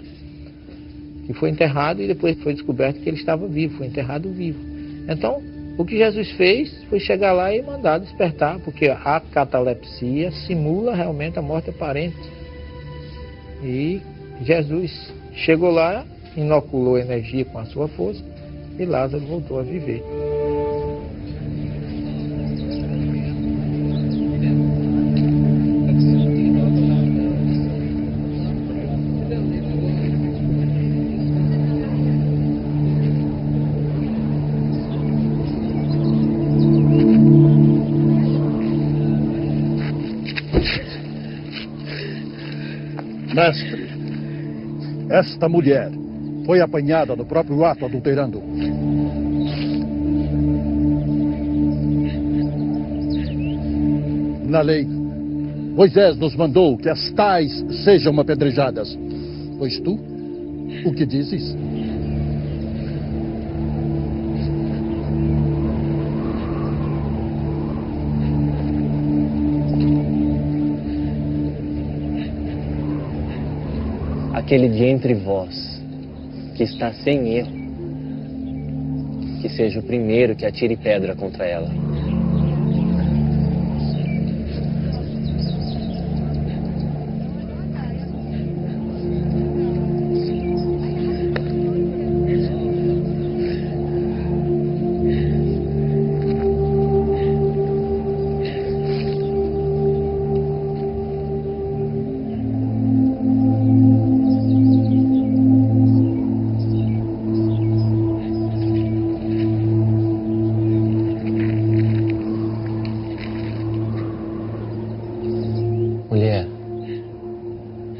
Que foi enterrado e depois foi descoberto que ele estava vivo, foi enterrado vivo. Então, o que Jesus fez foi chegar lá e mandar despertar, porque a catalepsia simula realmente a morte aparente. E Jesus chegou lá, inoculou energia com a sua força e Lázaro voltou a viver. Mestre, esta mulher foi apanhada no próprio ato adulterando. Na lei, Moisés nos mandou que as tais sejam apedrejadas. Pois tu, o que dizes? Aquele de entre vós que está sem erro, que seja o primeiro que atire pedra contra ela. Mulher,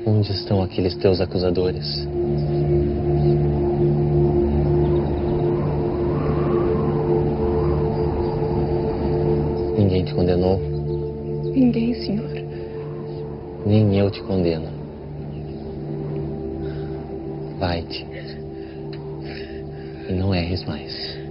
onde estão aqueles teus acusadores? Ninguém te condenou? Ninguém, Senhor. Nem eu te condeno. Vai-te. E não erres mais.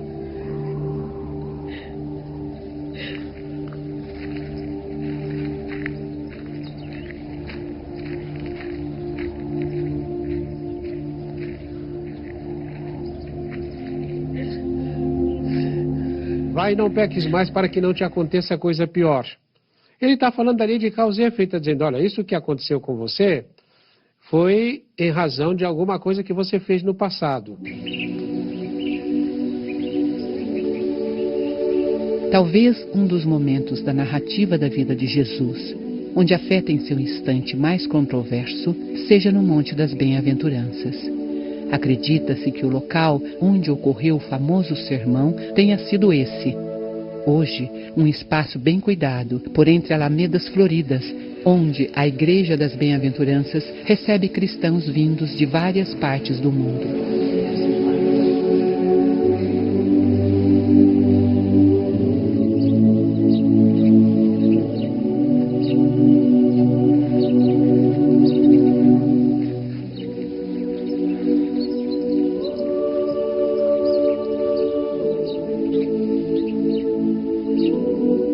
Vai e não peques mais para que não te aconteça coisa pior. Ele está falando ali de causa e efeito, dizendo, olha, isso que aconteceu com você foi em razão de alguma coisa que você fez no passado. Talvez um dos momentos da narrativa da vida de Jesus, onde a fé tem seu instante mais controverso, seja no Monte das Bem-aventuranças. Acredita-se que o local onde ocorreu o famoso sermão tenha sido esse. Hoje, um espaço bem cuidado, por entre alamedas floridas, onde a Igreja das Bem-aventuranças recebe cristãos vindos de várias partes do mundo.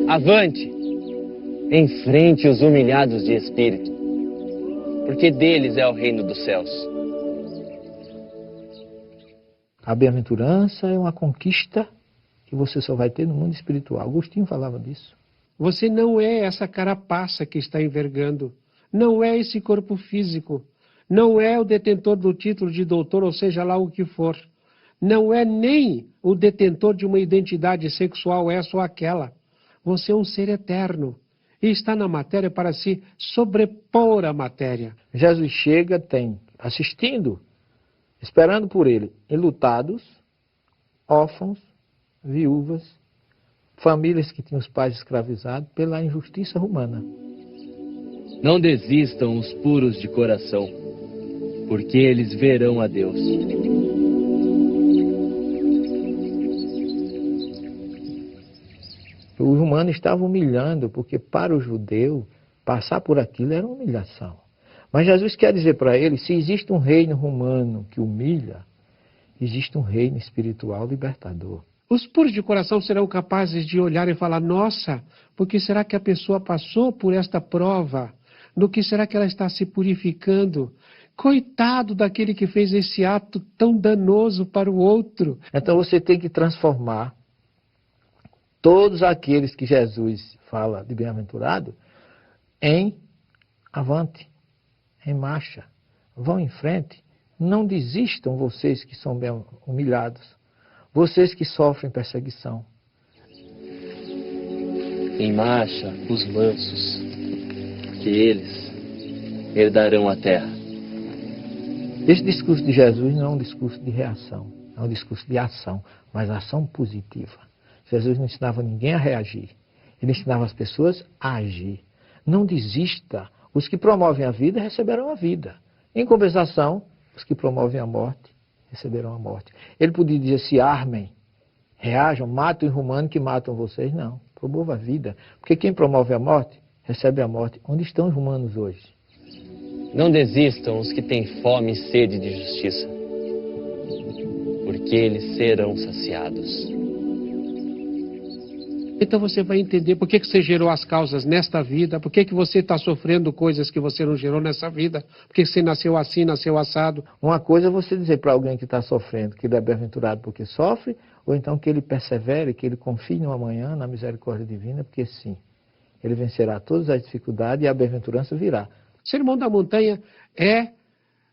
Avante, enfrente os humilhados de espírito, porque deles é o reino dos céus. A bem-aventurança é uma conquista que você só vai ter no mundo espiritual. Agostinho falava disso. Você não é essa carapaça que está envergando, não é esse corpo físico, não é o detentor do título de doutor, ou seja lá o que for, não é nem o detentor de uma identidade sexual essa ou aquela. Você é um ser eterno e está na matéria para se sobrepor à matéria. Jesus chega, tem assistindo, esperando por ele, enlutados, órfãos, viúvas, famílias que tinham os pais escravizados pela injustiça romana. Não desistam os puros de coração, porque eles verão a Deus. Os romanos estavam humilhando, porque para o judeu, passar por aquilo era uma humilhação. Mas Jesus quer dizer para ele, se existe um reino romano que humilha, existe um reino espiritual libertador. Os puros de coração serão capazes de olhar e falar, nossa, porque será que a pessoa passou por esta prova? No que será que ela está se purificando? Coitado daquele que fez esse ato tão danoso para o outro. Então você tem que transformar todos aqueles que Jesus fala de bem-aventurado em avante, em marcha. Vão em frente. Não desistam vocês que são bem humilhados. Vocês que sofrem perseguição. Em marcha, os mansos, que eles herdarão a terra. Esse discurso de Jesus não é um discurso de reação, é um discurso de ação, mas ação positiva. Jesus não ensinava ninguém a reagir. Ele ensinava as pessoas a agir. Não desista. Os que promovem a vida receberão a vida. Em compensação, os que promovem a morte receberão a morte. Ele podia dizer: se armem, reajam, matem os romanos que matam vocês. Não, promova a vida. Porque quem promove a morte, recebe a morte. Onde estão os romanos hoje? Não desistam os que têm fome e sede de justiça, porque eles serão saciados. Então você vai entender por que você gerou as causas nesta vida, por que você está sofrendo coisas que você não gerou nessa vida, por que você nasceu assim, nasceu assado. Uma coisa é você dizer para alguém que está sofrendo que ele é bem-aventurado porque sofre, ou então que ele persevere, que ele confie no amanhã, na misericórdia divina, porque sim, ele vencerá todas as dificuldades e a bem-aventurança virá. O Sermão da Montanha é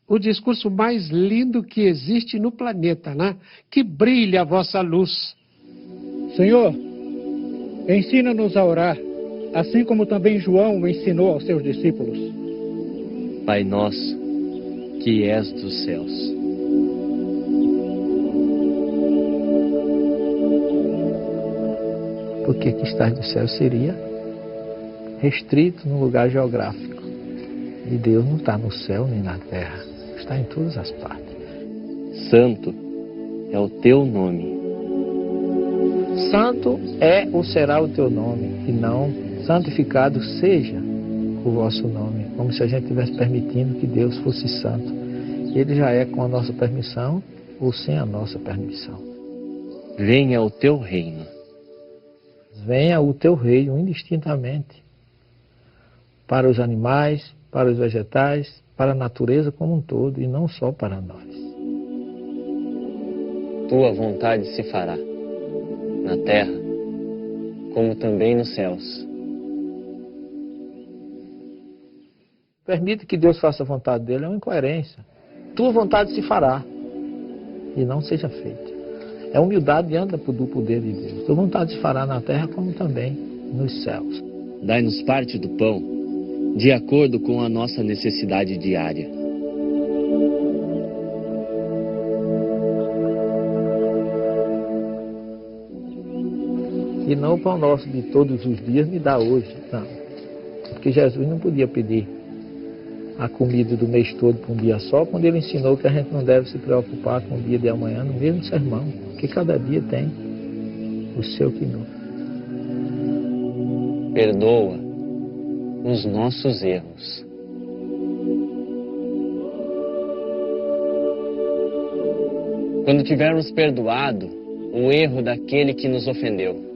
o discurso mais lindo que existe no planeta, né? Que brilhe a vossa luz. Senhor, ensina-nos a orar, assim como também João ensinou aos seus discípulos. Pai nosso, que és dos céus. Porque que estás do céu seria restrito num lugar geográfico. E Deus não está no céu nem na terra, está em todas as partes. Santo é o teu nome. Santo é ou será o teu nome, e não santificado seja o vosso nome, como se a gente estivesse permitindo que Deus fosse santo. Ele já é com a nossa permissão ou sem a nossa permissão. Venha o teu reino. Venha o teu reino indistintamente para os animais, para os vegetais, para a natureza como um todo e não só para nós. Tua vontade se fará, na terra, como também nos céus. Permite que Deus faça a vontade dele, é uma incoerência. Tua vontade se fará e não seja feita. É humildade diante do poder de Deus. Tua vontade se fará na terra como também nos céus. Dai-nos parte do pão, de acordo com a nossa necessidade diária. E não o pão nosso de todos os dias me dá hoje, não. Porque Jesus não podia pedir a comida do mês todo para um dia só, quando ele ensinou que a gente não deve se preocupar com o dia de amanhã no mesmo sermão, porque cada dia tem o seu quinô. Perdoa os nossos erros. Quando tivermos perdoado o erro daquele que nos ofendeu.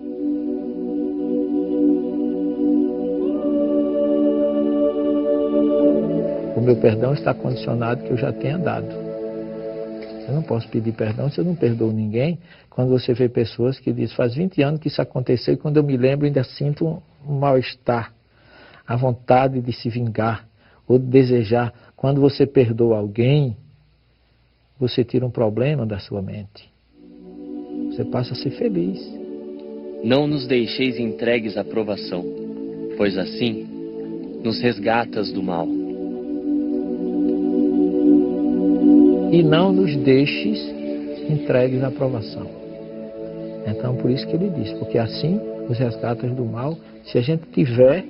O meu perdão está condicionado que eu já tenha dado. Eu não posso pedir perdão se eu não perdoo ninguém. Quando você vê pessoas que dizem: faz 20 anos que isso aconteceu e quando eu me lembro ainda sinto um mal-estar, a vontade de se vingar ou de desejar. Quando você perdoa alguém, você tira um problema da sua mente. Você passa a ser feliz. Não nos deixeis entregues à provação, pois assim nos resgatas do mal. E não nos deixes entregues à provação. Então, por isso que ele diz, porque assim nos resgatas do mal, se a gente tiver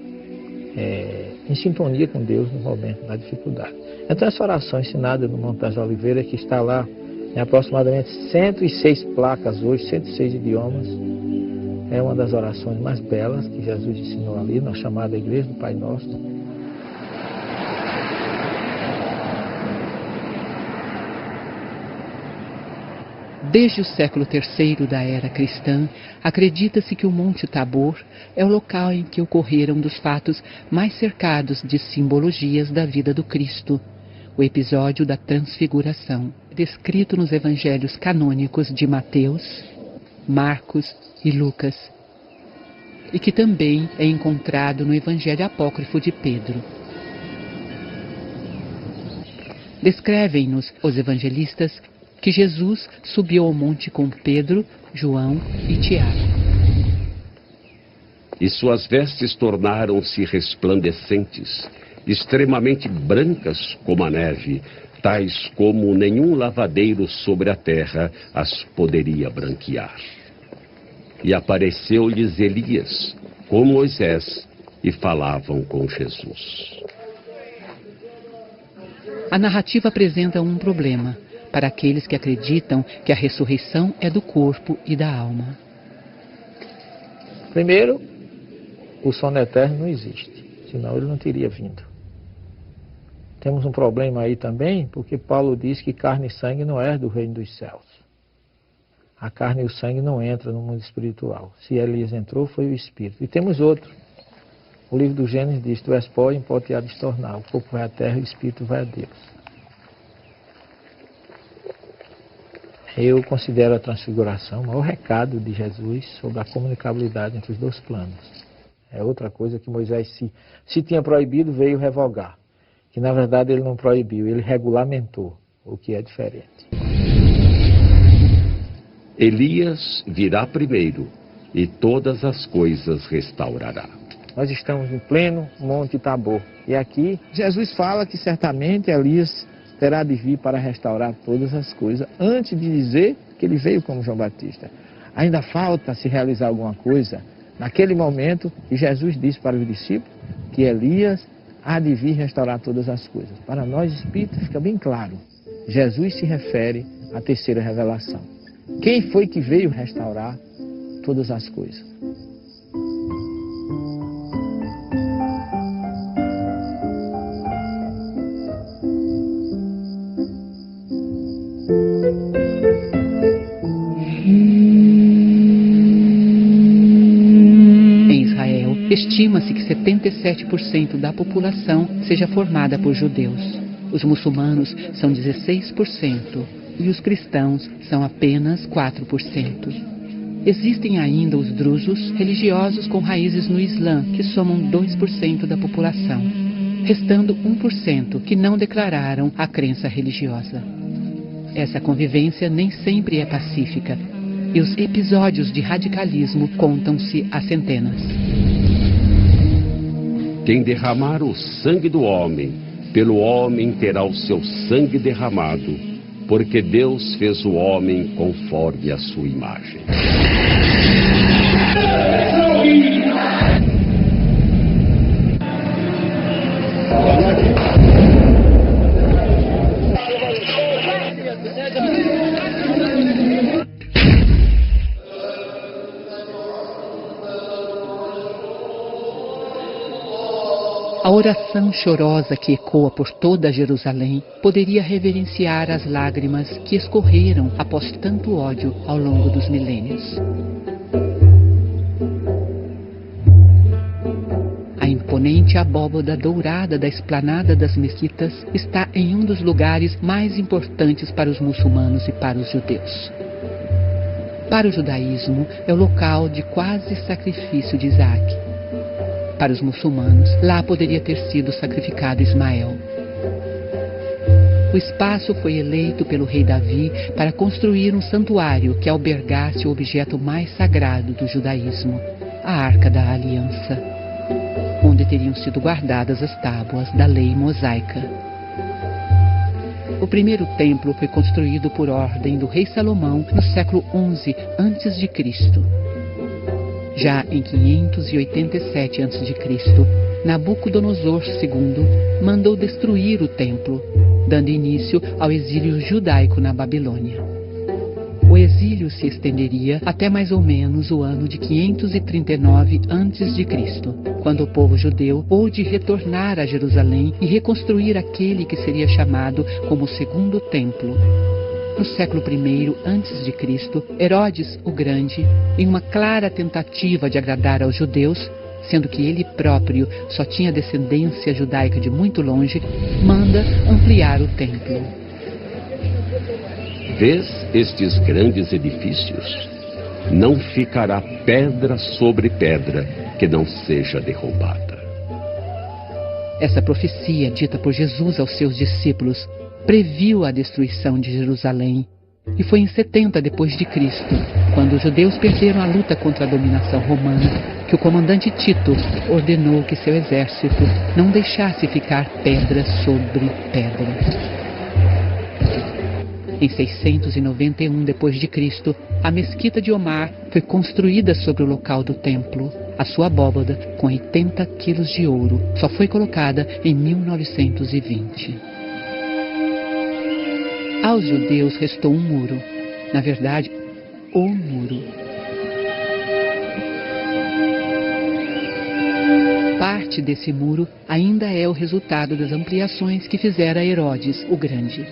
em sintonia com Deus no momento da dificuldade. Então, essa oração ensinada no Monte das Oliveiras, que está lá em aproximadamente 106 placas hoje, 106 idiomas, é uma das orações mais belas que Jesus ensinou ali, na chamada Igreja do Pai Nosso. Desde o século III da era cristã, acredita-se que o Monte Tabor é o local em que ocorreram um dos fatos mais cercados de simbologias da vida do Cristo, o episódio da Transfiguração, descrito nos evangelhos canônicos de Mateus, Marcos e Lucas, e que também é encontrado no Evangelho Apócrifo de Pedro. Descrevem-nos os evangelistas que Jesus subiu ao monte com Pedro, João e Tiago. E suas vestes tornaram-se resplandecentes, extremamente brancas como a neve, tais como nenhum lavadeiro sobre a terra as poderia branquear. E apareceu-lhes Elias, com Moisés, e falavam com Jesus. A narrativa apresenta um problema para aqueles que acreditam que a ressurreição é do corpo e da alma. Primeiro, o sono eterno não existe, senão ele não teria vindo. Temos um problema aí também, porque Paulo diz que carne e sangue não é do reino dos céus. A carne e o sangue não entram no mundo espiritual. Se Elias entrou, foi o Espírito. E temos outro. O livro do Gênesis diz: tu és pó, em pó te há de tornar. O corpo vai à terra e o Espírito vai a Deus. Eu considero a transfiguração o maior recado de Jesus sobre a comunicabilidade entre os dois planos. É outra coisa que Moisés, se tinha proibido, veio revogar. Que na verdade ele não proibiu, ele regulamentou, o que é diferente. Elias virá primeiro e todas as coisas restaurará. Nós estamos em pleno Monte Tabor. E aqui Jesus fala que certamente Elias terá de vir para restaurar todas as coisas, antes de dizer que ele veio como João Batista. Ainda falta se realizar alguma coisa. Naquele momento, e Jesus disse para os discípulos que Elias há de vir restaurar todas as coisas. Para nós espíritas fica bem claro. Jesus se refere à terceira revelação. Quem foi que veio restaurar todas as coisas? Estima-se que 77% da população seja formada por judeus. Os muçulmanos são 16% e os cristãos são apenas 4%. Existem ainda os drusos, religiosos com raízes no Islã, que somam 2% da população, restando 1% que não declararam a crença religiosa. Essa convivência nem sempre é pacífica e os episódios de radicalismo contam-se a centenas. Quem derramar o sangue do homem, pelo homem terá o seu sangue derramado, porque Deus fez o homem conforme a sua imagem. A oração chorosa que ecoa por toda Jerusalém poderia reverenciar as lágrimas que escorreram após tanto ódio ao longo dos milênios. A imponente abóbada dourada da esplanada das mesquitas está em um dos lugares mais importantes para os muçulmanos e para os judeus. Para o judaísmo, é o local de quase sacrifício de Isaac. Para os muçulmanos, lá poderia ter sido sacrificado Ismael. O espaço foi eleito pelo rei Davi para construir um santuário que albergasse o objeto mais sagrado do judaísmo, a Arca da Aliança, onde teriam sido guardadas as tábuas da lei mosaica. O primeiro templo foi construído por ordem do rei Salomão no século XI a.C. Já em 587 a.C., Nabucodonosor II mandou destruir o templo, dando início ao exílio judaico na Babilônia. O exílio se estenderia até mais ou menos o ano de 539 a.C., quando o povo judeu pôde retornar a Jerusalém e reconstruir aquele que seria chamado como o Segundo Templo. No século I a.C., Herodes o Grande, em uma clara tentativa de agradar aos judeus, sendo que ele próprio só tinha descendência judaica de muito longe, manda ampliar o templo. Vês estes grandes edifícios? Não ficará pedra sobre pedra que não seja derrubada. Essa profecia, dita por Jesus aos seus discípulos, previu a destruição de Jerusalém, e foi em 70 depois de Cristo, quando os judeus perderam a luta contra a dominação romana, que o comandante Tito ordenou que seu exército não deixasse ficar pedra sobre pedra. Em 691 depois de Cristo, a mesquita de Omar foi construída sobre o local do templo. A sua abóbada, com 80 quilos de ouro, só foi colocada em 1920. Aos judeus restou um muro, na verdade, o muro. Parte desse muro ainda é o resultado das ampliações que fizera Herodes o Grande.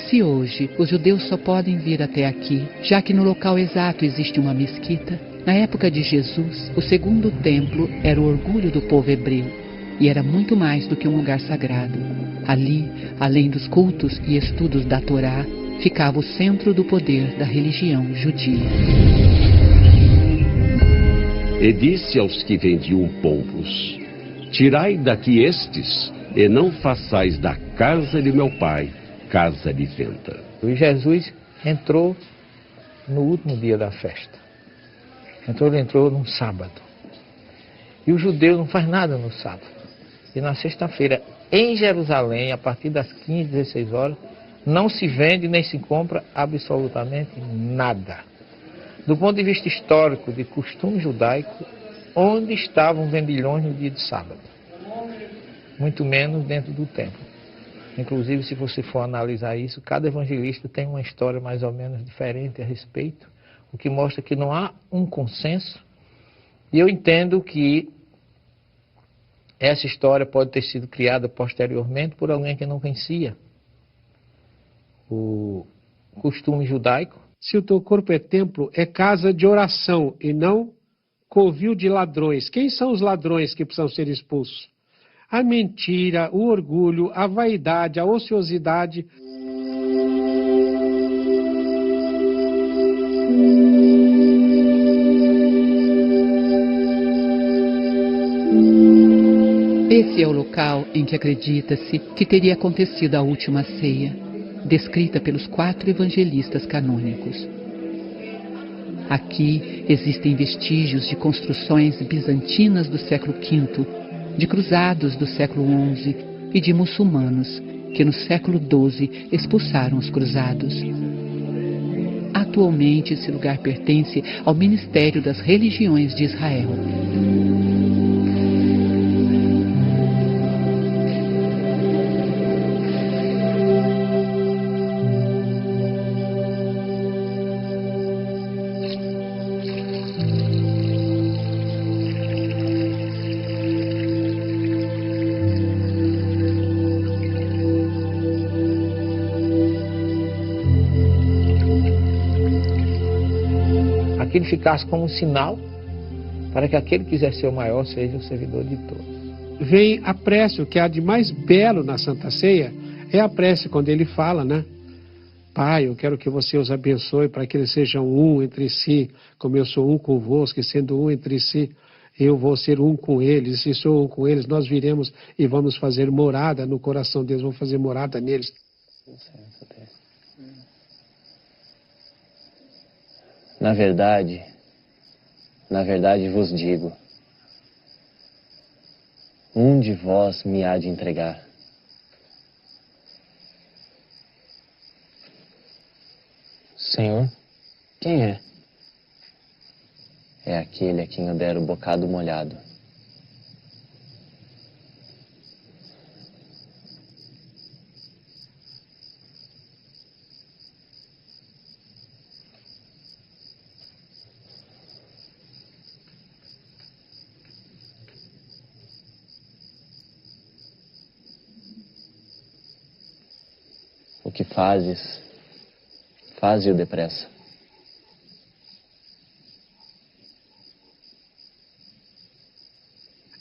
Se hoje os judeus só podem vir até aqui, já que no local exato existe uma mesquita, na época de Jesus, o segundo templo era o orgulho do povo hebreu e era muito mais do que um lugar sagrado. Ali, além dos cultos e estudos da Torá, ficava o centro do poder da religião judia. E disse aos que vendiam pombos: tirai daqui estes, e não façais da casa de meu pai casa de venda. E Jesus entrou no último dia da festa. Ele entrou num sábado. E o judeu não faz nada no sábado. E na sexta-feira, em Jerusalém, a partir das 15, 16 horas, não se vende nem se compra absolutamente nada. Do ponto de vista histórico, de costume judaico, onde estavam vendilhões no dia de sábado? Muito menos dentro do templo. Inclusive, se você for analisar isso, cada evangelista tem uma história mais ou menos diferente a respeito, o que mostra que não há um consenso. E eu entendo que essa história pode ter sido criada posteriormente por alguém que não conhecia o costume judaico. Se o teu corpo é templo, é casa de oração e não covil de ladrões. Quem são os ladrões que precisam ser expulsos? A mentira, o orgulho, a vaidade, a ociosidade. Esse é o local em que acredita-se que teria acontecido a última ceia, descrita pelos 4 evangelistas canônicos. Aqui existem vestígios de construções bizantinas do século V, de cruzados do século XI e de muçulmanos que no século XII expulsaram os cruzados. Atualmente esse lugar pertence ao Ministério das Religiões de Israel. Que ele ficasse como um sinal para que aquele que quiser ser o maior seja o servidor de todos. Vem a prece, o que há de mais belo na Santa Ceia é a prece quando ele fala, né? Pai, eu quero que você os abençoe para que eles sejam um entre si, como eu sou um convosco, e sendo um entre si, eu vou ser um com eles, e se sou um com eles, nós viremos e vamos fazer morada no coração deles, vamos fazer morada neles. Na verdade vos digo, um de vós me há de entregar. Senhor, quem é? É aquele a quem eu der o bocado molhado. O que fazes, faze-o depressa.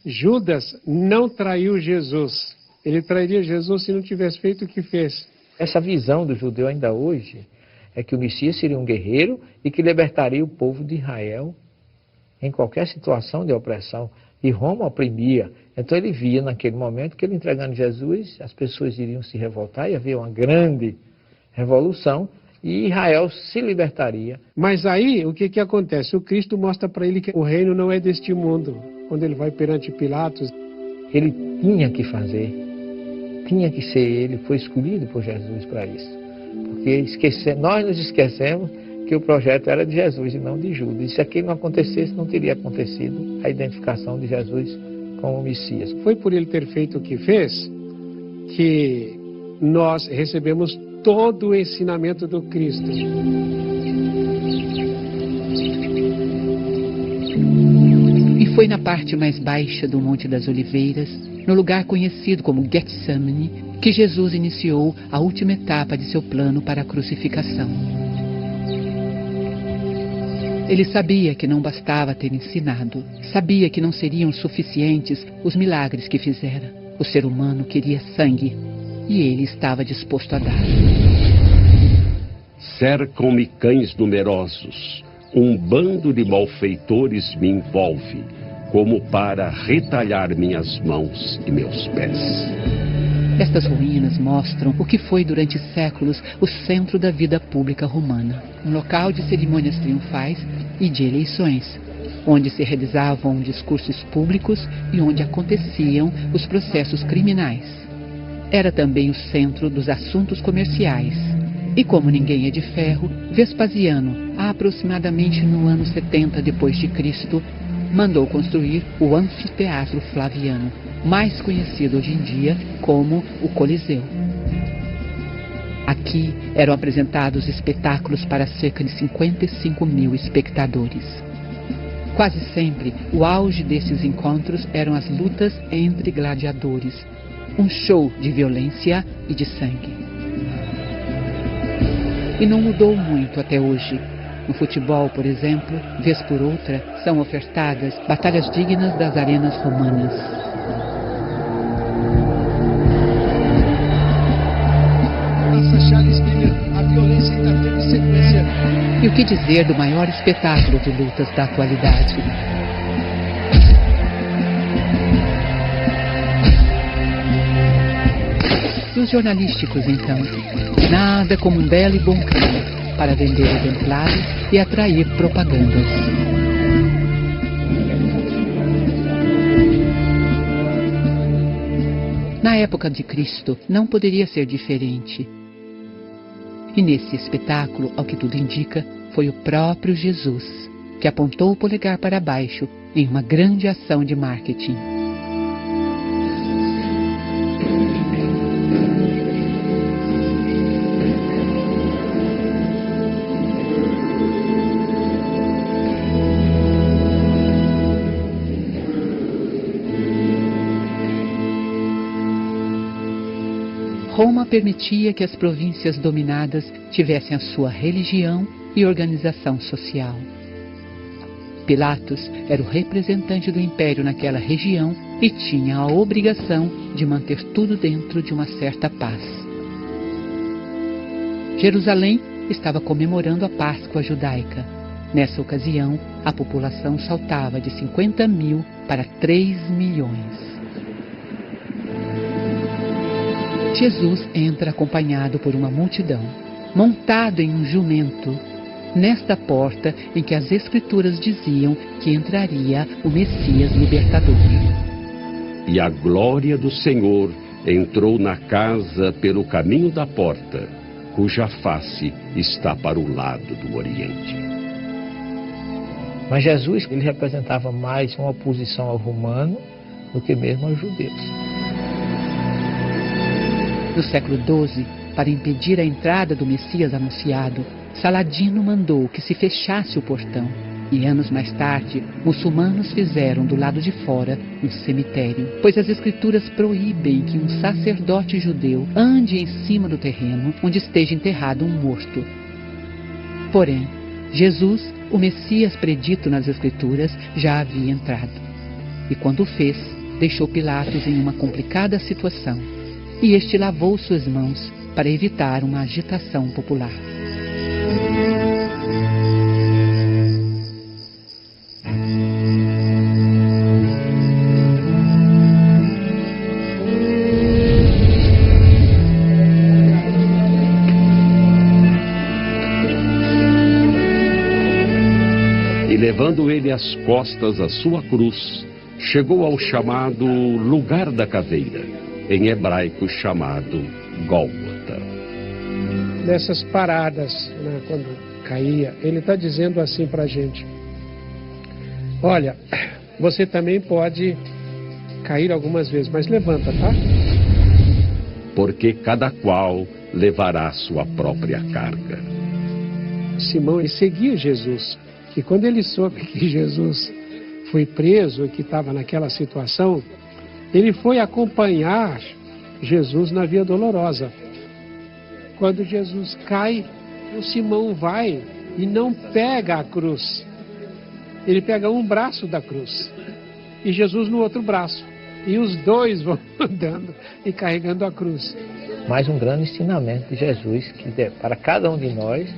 Judas não traiu Jesus. Ele trairia Jesus se não tivesse feito o que fez. Essa visão do judeu ainda hoje é que o Messias seria um guerreiro e que libertaria o povo de Israel em qualquer situação de opressão. E Roma oprimia. Então ele via naquele momento que ele entregando Jesus, as pessoas iriam se revoltar e havia uma grande revolução e Israel se libertaria. Mas aí o que acontece? O Cristo mostra para ele que o reino não é deste mundo. Quando ele vai perante Pilatos, ele tinha que fazer, tinha que ser ele, foi escolhido por Jesus para isso. Porque nós nos esquecemos que o projeto era de Jesus e não de Judas. E se aquilo não acontecesse, não teria acontecido a identificação de Jesus como o Messias. Foi por ele ter feito o que fez que nós recebemos todo o ensinamento do Cristo. E foi na parte mais baixa do Monte das Oliveiras, no lugar conhecido como Getsemane, que Jesus iniciou a última etapa de seu plano para a crucificação. Ele sabia que não bastava ter ensinado, sabia que não seriam suficientes os milagres que fizera. O ser humano queria sangue, e ele estava disposto a dar. Cercam-me cães numerosos, um bando de malfeitores me envolve, como para retalhar minhas mãos e meus pés. Estas ruínas mostram o que foi durante séculos o centro da vida pública romana, um local de cerimônias triunfais e de eleições, onde se realizavam discursos públicos e onde aconteciam os processos criminais. Era também o centro dos assuntos comerciais. E como ninguém é de ferro, Vespasiano, aproximadamente no ano 70 depois de Cristo, mandou construir o Anfiteatro Flaviano, mais conhecido hoje em dia como o Coliseu. Aqui eram apresentados espetáculos para cerca de 55 mil espectadores. Quase sempre, o auge desses encontros eram as lutas entre gladiadores, um show de violência e de sangue. E não mudou muito até hoje. No futebol, por exemplo, vez por outra, são ofertadas batalhas dignas das arenas romanas. A violência ainda teve sequência. E o que dizer do maior espetáculo de lutas da atualidade? E os jornalísticos, então? Nada como um belo e bom crime para vender exemplares e atrair propagandas. Na época de Cristo, não poderia ser diferente. E nesse espetáculo, ao que tudo indica, foi o próprio Jesus que apontou o polegar para baixo em uma grande ação de marketing. Roma permitia que as províncias dominadas tivessem a sua religião e organização social. Pilatos era o representante do império naquela região e tinha a obrigação de manter tudo dentro de uma certa paz. Jerusalém estava comemorando a Páscoa judaica. Nessa ocasião, a população saltava de 50 mil para 3 milhões. Jesus entra acompanhado por uma multidão, montado em um jumento, nesta porta em que as Escrituras diziam que entraria o Messias libertador. E a glória do Senhor entrou na casa pelo caminho da porta, cuja face está para o lado do Oriente. Mas Jesus, ele representava mais uma oposição ao romano do que mesmo aos judeus. No século XII, para impedir a entrada do Messias anunciado, Saladino mandou que se fechasse o portão. E anos mais tarde, muçulmanos fizeram do lado de fora um cemitério, pois as Escrituras proíbem que um sacerdote judeu ande em cima do terreno onde esteja enterrado um morto. Porém, Jesus, o Messias predito nas Escrituras, já havia entrado. E quando o fez, deixou Pilatos em uma complicada situação. E este lavou suas mãos para evitar uma agitação popular. E levando ele às costas a sua cruz, chegou ao chamado Lugar da Caveira, em hebraico chamado Gólgota. Nessas paradas, né, quando caía, ele está dizendo assim para a gente: olha, você também pode cair algumas vezes, mas levanta, tá? Porque cada qual levará sua própria carga. Simão ele seguia Jesus, e quando ele soube que Jesus foi preso e que estava naquela situação, ele foi acompanhar Jesus na Via Dolorosa. Quando Jesus cai, o Simão vai e não pega a cruz. Ele pega um braço da cruz e Jesus no outro braço. E os dois vão andando e carregando a cruz. Mais um grande ensinamento de Jesus para cada um de nós,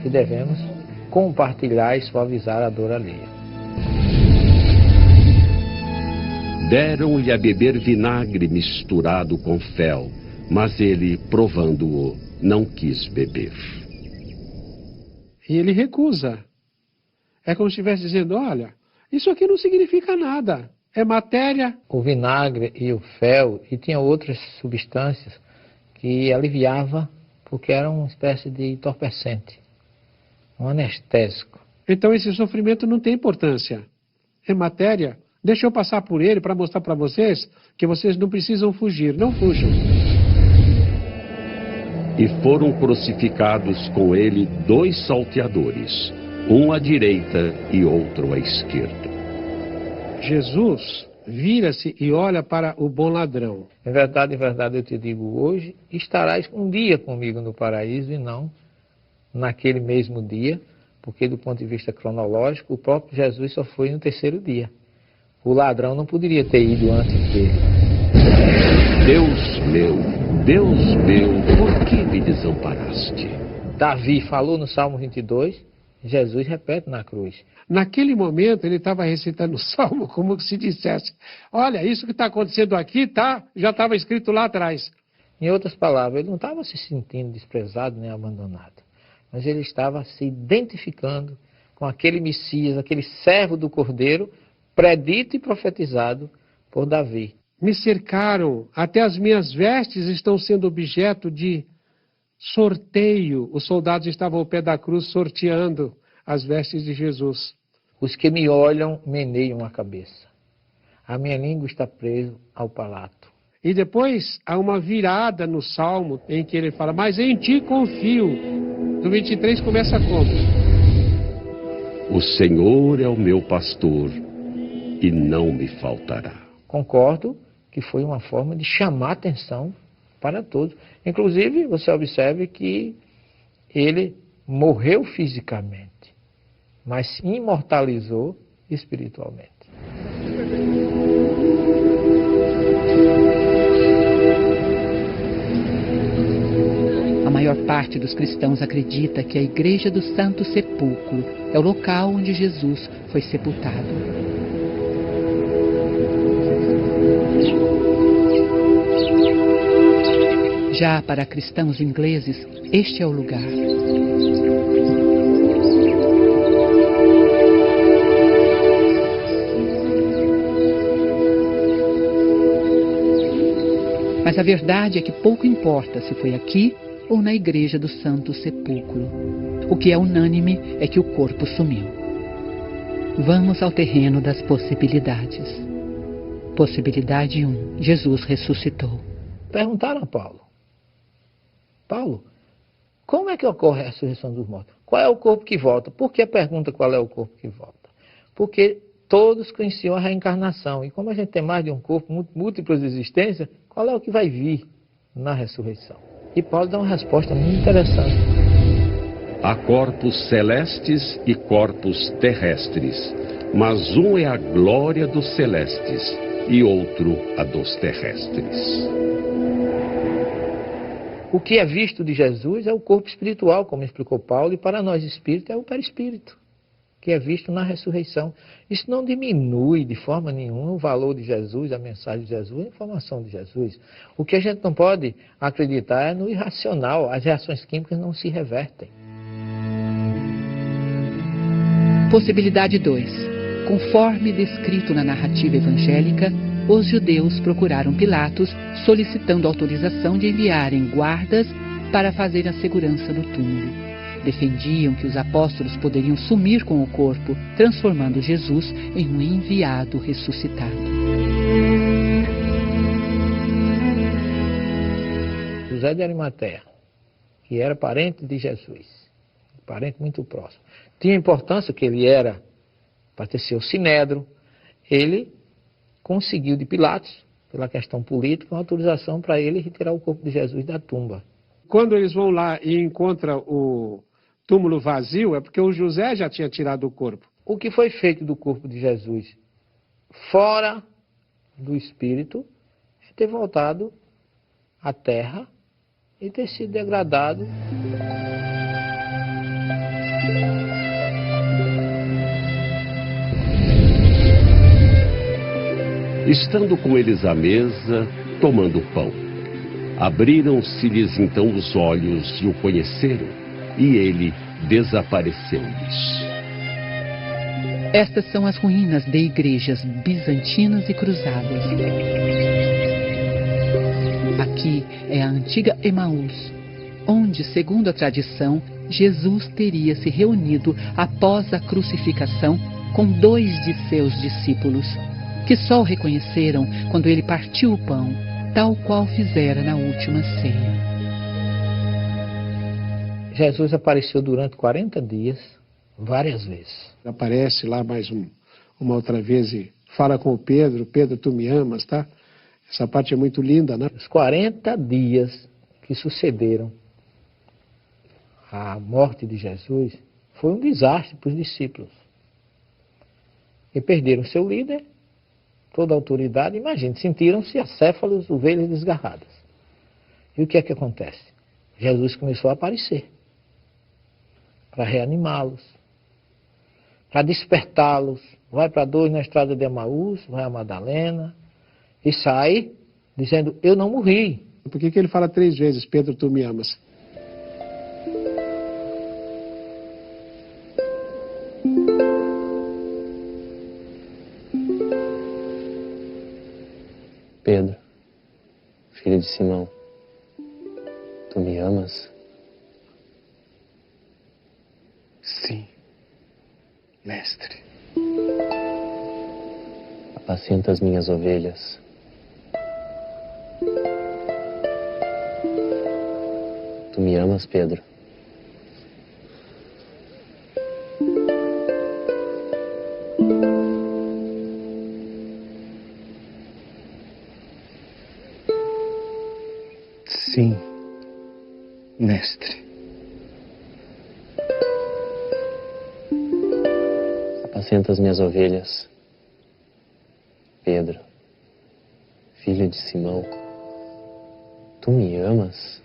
que devemos compartilhar e suavizar a dor alheia. Deram-lhe a beber vinagre misturado com fel, mas ele, provando-o, não quis beber. E ele recusa. É como se estivesse dizendo, olha, isso aqui não significa nada, é matéria. O vinagre e o fel, e tinha outras substâncias que aliviava, porque era uma espécie de entorpecente, um anestésico. Então esse sofrimento não tem importância, é matéria. Deixa eu passar por ele para mostrar para vocês que vocês não precisam fugir, não fujam. E foram crucificados com ele 2 salteadores, um à direita e outro à esquerda. Jesus vira-se e olha para o bom ladrão. Em verdade, eu te digo, hoje estarás um dia comigo no paraíso e não naquele mesmo dia, porque do ponto de vista cronológico, o próprio Jesus só foi no 3º dia. O ladrão não poderia ter ido antes dele. Deus meu, por que me desamparaste? Davi falou no Salmo 22, Jesus repete na cruz. Naquele momento ele estava recitando o Salmo como se dissesse, olha, isso que está acontecendo aqui já estava escrito lá atrás. Em outras palavras, ele não estava se sentindo desprezado nem abandonado, mas ele estava se identificando com aquele Messias, aquele servo do Cordeiro, predito e profetizado por Davi. Me cercaram, até as minhas vestes estão sendo objeto de sorteio. Os soldados estavam ao pé da cruz sorteando as vestes de Jesus. Os que me olham meneiam a cabeça. A minha língua está presa ao palato. E depois há uma virada no Salmo em que ele fala, mas em ti confio. Do 23 começa como? O Senhor é o meu pastor e não me faltará. Concordo que foi uma forma de chamar atenção para todos. Inclusive, você observe que ele morreu fisicamente, mas se imortalizou espiritualmente. A maior parte dos cristãos acredita que a Igreja do Santo Sepulcro é o local onde Jesus foi sepultado. Já para cristãos ingleses, este é o lugar. Mas a verdade é que pouco importa se foi aqui ou na Igreja do Santo Sepulcro. O que é unânime é que o corpo sumiu. Vamos ao terreno das possibilidades. Possibilidade 1. Jesus ressuscitou. Perguntaram a Paulo, como é que ocorre a ressurreição dos mortos? Qual é o corpo que volta? Por que a pergunta qual é o corpo que volta? Porque todos conheciam a reencarnação. E como a gente tem mais de um corpo, múltiplas existências, qual é o que vai vir na ressurreição? E Paulo dá uma resposta muito interessante. Há corpos celestes e corpos terrestres, mas um é a glória dos celestes e outro a dos terrestres. O que é visto de Jesus é o corpo espiritual, como explicou Paulo, e para nós espírito é o perispírito, que é visto na ressurreição. Isso não diminui de forma nenhuma o valor de Jesus, a mensagem de Jesus, a informação de Jesus. O que a gente não pode acreditar é no irracional, as reações químicas não se revertem. Possibilidade 2. Conforme descrito na narrativa evangélica, os judeus procuraram Pilatos solicitando autorização de enviarem guardas para fazer a segurança do túmulo. Defendiam que os apóstolos poderiam sumir com o corpo, transformando Jesus em um enviado ressuscitado. José de Arimateia, que era parente de Jesus, parente muito próximo. Tinha importância que ele era, pertenceu ao Sinédrio, ele conseguiu de Pilatos, pela questão política, uma autorização para ele retirar o corpo de Jesus da tumba. Quando eles vão lá e encontram o túmulo vazio, é porque o José já tinha tirado o corpo. O que foi feito do corpo de Jesus fora do espírito é ter voltado à terra e ter sido degradado. Estando com eles à mesa, tomando pão, abriram-se-lhes então os olhos e o conheceram, e ele desapareceu-lhes. Estas são as ruínas de igrejas bizantinas e cruzadas. Aqui é a antiga Emaús, onde, segundo a tradição, Jesus teria se reunido após a crucificação com 2 de seus discípulos, que só o reconheceram quando ele partiu o pão, tal qual fizera na última ceia. Jesus apareceu durante 40 dias, várias vezes. Aparece lá mais uma outra vez e fala com o Pedro: Pedro, tu me amas, tá? Essa parte é muito linda, né? Os 40 dias que sucederam à morte de Jesus foi um desastre para os discípulos. E perderam seu líder, toda a autoridade. Imagine, sentiram-se acéfalos, ovelhas desgarradas. E o que é que acontece? Jesus começou a aparecer para reanimá-los, para despertá-los. Vai para 2 na estrada de Emaús, vai a Madalena e sai dizendo: eu não morri. Por que ele fala 3 vezes: Pedro, tu me amas? Pedro, filho de Simão, tu me amas? Sim, mestre. Apacenta as minhas ovelhas. Tu me amas, Pedro? Sim, mestre. Apacenta as minhas ovelhas, Pedro, filho de Simão. Tu me amas?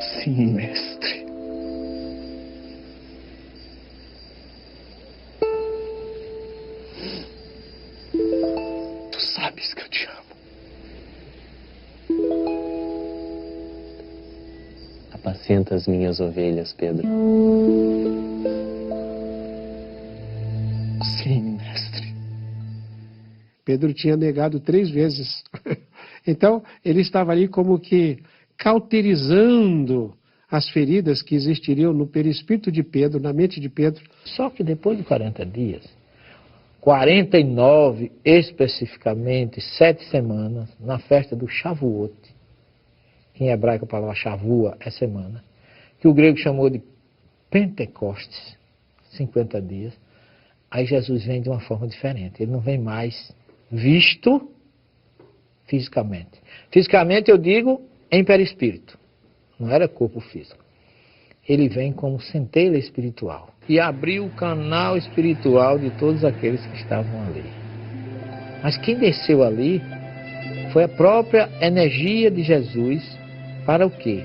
Sim, mestre. Tu sabes que eu te amo. Apacenta as minhas ovelhas, Pedro. Sim, mestre. Pedro tinha negado 3 vezes. Então, ele estava ali como que cauterizando as feridas que existiriam no perispírito de Pedro, na mente de Pedro. Só que depois de 40 dias, 49 especificamente, 7 semanas, na festa do Shavuot, que em hebraico a palavra Shavua é semana, que o grego chamou de Pentecostes, 50 dias, aí Jesus vem de uma forma diferente. Ele não vem mais visto fisicamente. Fisicamente eu digo em perispírito, não era corpo físico. Ele vem como centelha espiritual e abriu o canal espiritual de todos aqueles que estavam ali. Mas quem desceu ali foi a própria energia de Jesus. Para o quê?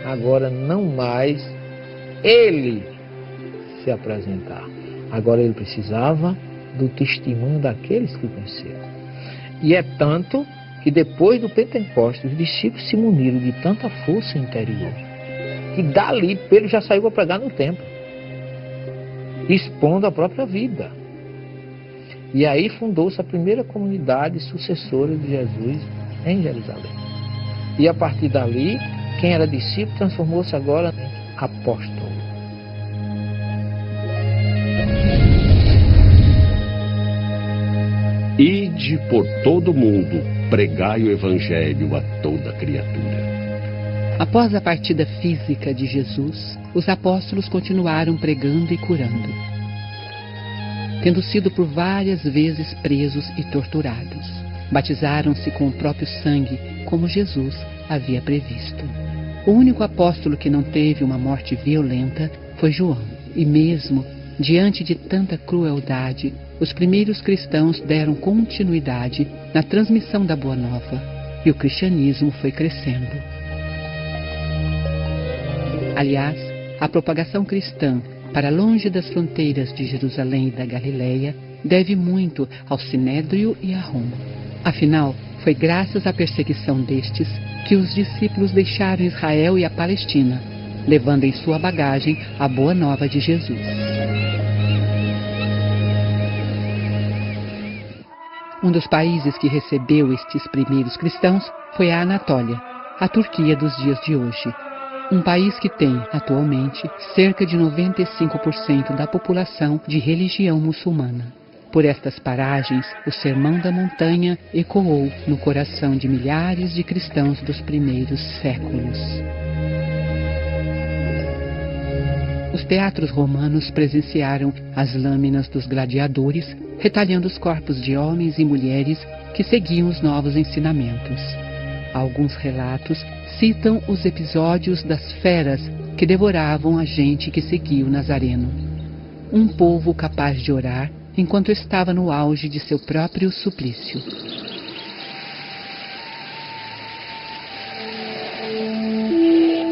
Agora não mais ele se apresentar. Agora ele precisava do testemunho daqueles que o conheceram. E é tanto que depois do Pentecostes, os discípulos se muniram de tanta força interior, que dali Pedro já saiu para pregar no templo, expondo a própria vida. E aí fundou-se a primeira comunidade sucessora de Jesus em Jerusalém. E a partir dali, quem era discípulo transformou-se agora em apóstolo. Ide por todo o mundo, pregai o Evangelho a toda criatura. Após a partida física de Jesus, os apóstolos continuaram pregando e curando, tendo sido por várias vezes presos e torturados. Batizaram-se com o próprio sangue, como Jesus havia previsto. O único apóstolo que não teve uma morte violenta foi João. E mesmo diante de tanta crueldade, os primeiros cristãos deram continuidade na transmissão da Boa Nova, e o cristianismo foi crescendo. Aliás, a propagação cristã para longe das fronteiras de Jerusalém e da Galileia deve muito ao Sinédrio e a Roma. Afinal, foi graças à perseguição destes que os discípulos deixaram Israel e a Palestina, levando em sua bagagem a Boa Nova de Jesus. Um dos países que recebeu estes primeiros cristãos foi a Anatólia, a Turquia dos dias de hoje. Um país que tem, atualmente, cerca de 95% da população de religião muçulmana. Por estas paragens, o Sermão da Montanha ecoou no coração de milhares de cristãos dos primeiros séculos. Os teatros romanos presenciaram as lâminas dos gladiadores, retalhando os corpos de homens e mulheres que seguiam os novos ensinamentos. Alguns relatos citam os episódios das feras que devoravam a gente que seguia o Nazareno. Um povo capaz de orar enquanto estava no auge de seu próprio suplício.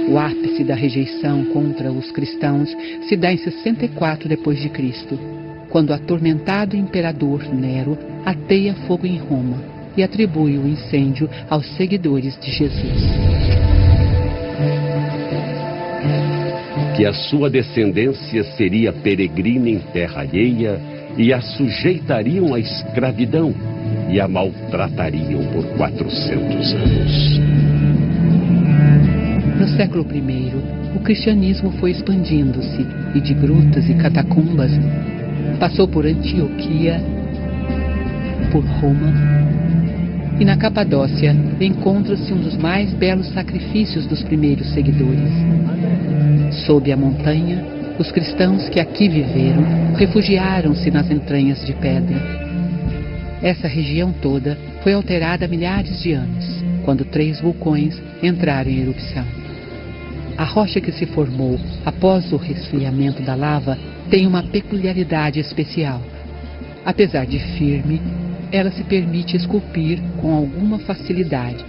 O ápice da rejeição contra os cristãos se dá em 64 d.C., quando o atormentado imperador Nero ateia fogo em Roma e atribui o incêndio aos seguidores de Jesus. Que a sua descendência seria peregrina em terra alheia e a sujeitariam à escravidão e a maltratariam por 400 anos. No século I, o cristianismo foi expandindo-se e de grutas e catacumbas passou por Antioquia, por Roma, e na Capadócia encontra-se um dos mais belos sacrifícios dos primeiros seguidores. Sob a montanha, os cristãos que aqui viveram refugiaram-se nas entranhas de pedra. Essa região toda foi alterada há milhares de anos, quando 3 vulcões entraram em erupção. A rocha que se formou após o resfriamento da lava tem uma peculiaridade especial. Apesar de firme, ela se permite esculpir com alguma facilidade.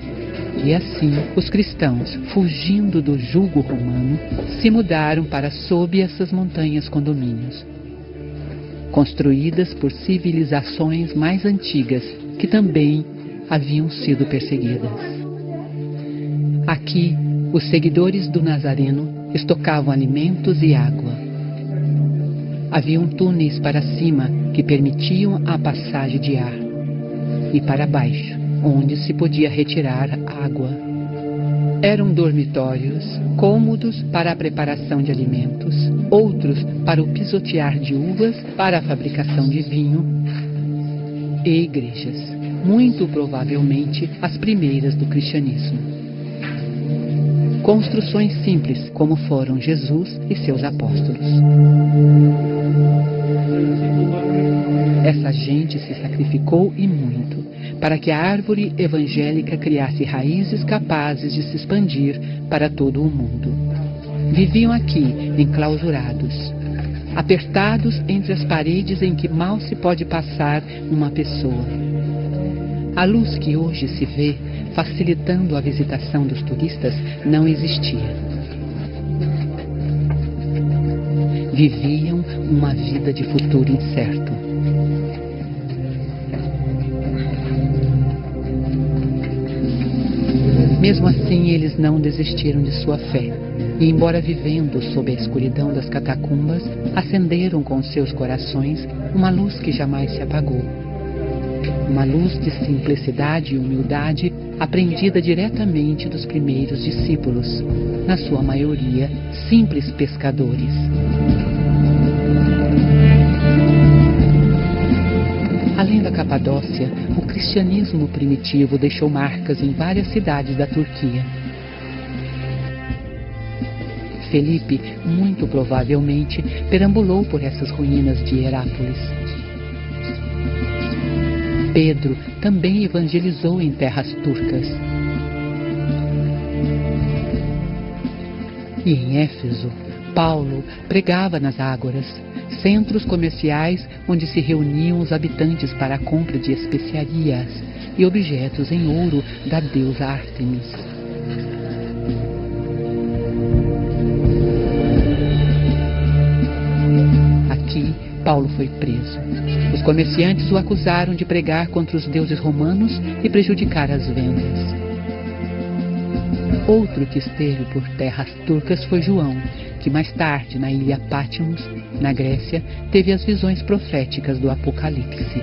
E assim, os cristãos, fugindo do jugo romano, se mudaram para sob essas montanhas condomínios, construídas por civilizações mais antigas que também haviam sido perseguidas. Aqui, os seguidores do Nazareno estocavam alimentos e água. Haviam túneis para cima que permitiam a passagem de ar, e para baixo, onde se podia retirar água. Eram dormitórios, cômodos para a preparação de alimentos, outros para o pisotear de uvas para a fabricação de vinho, e igrejas, muito provavelmente as primeiras do cristianismo. Construções simples, como foram Jesus e seus apóstolos. Essa gente se sacrificou e muito, para que a árvore evangélica criasse raízes capazes de se expandir para todo o mundo. Viviam aqui, enclausurados, apertados entre as paredes em que mal se pode passar uma pessoa. A luz que hoje se vê, facilitando a visitação dos turistas, não existia. Viviam uma vida de futuro incerto. Mesmo assim, eles não desistiram de sua fé. E, embora vivendo sob a escuridão das catacumbas, acenderam com seus corações uma luz que jamais se apagou. Uma luz de simplicidade e humildade aprendida diretamente dos primeiros discípulos, na sua maioria simples pescadores. Além da Capadócia, o cristianismo primitivo deixou marcas em várias cidades da Turquia. Felipe, muito provavelmente, perambulou por essas ruínas de Herápolis. Pedro também evangelizou em terras turcas. E em Éfeso, Paulo pregava nas ágoras, centros comerciais onde se reuniam os habitantes para a compra de especiarias e objetos em ouro da deusa Ártemis. Aqui, Paulo foi preso. Os comerciantes o acusaram de pregar contra os deuses romanos e prejudicar as vendas. Outro que esteve por terras turcas foi João, que mais tarde, na ilha Patmos, na Grécia, teve as visões proféticas do Apocalipse.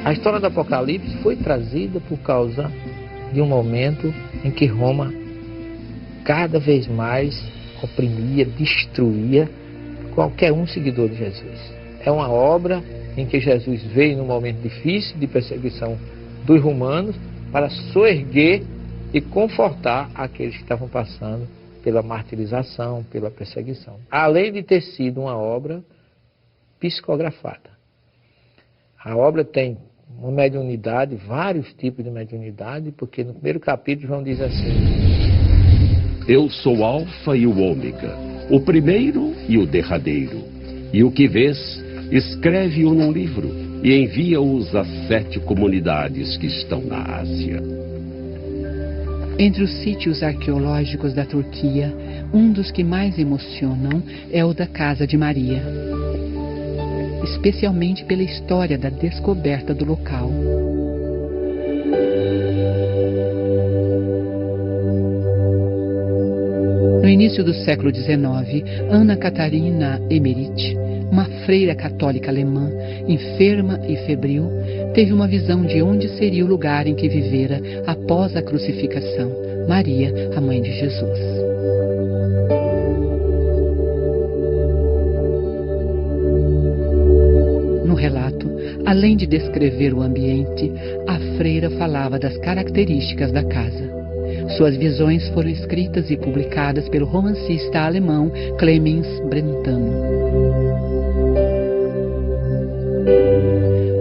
A história do Apocalipse foi trazida por causa de um momento em que Roma cada vez mais oprimia, destruía qualquer um seguidor de Jesus. É uma obra em que Jesus veio num momento difícil de perseguição dos romanos para soerguer e confortar aqueles que estavam passando pela martirização, pela perseguição. Além de ter sido uma obra psicografada. A obra tem uma mediunidade, vários tipos de mediunidade, porque no primeiro capítulo João diz assim: Eu sou o Alfa e o Ômega, o primeiro e o derradeiro. E o que vês, escreve-o num livro e envia-os às 7 comunidades que estão na Ásia. Entre os sítios arqueológicos da Turquia, um dos que mais emocionam é o da Casa de Maria, especialmente pela história da descoberta do local. No início do século XIX, Ana Catarina Emmerich, uma freira católica alemã, enferma e febril, teve uma visão de onde seria o lugar em que vivera após a crucificação, Maria, a mãe de Jesus. No relato, além de descrever o ambiente, a freira falava das características da casa. Suas visões foram escritas e publicadas pelo romancista alemão Clemens Brentano.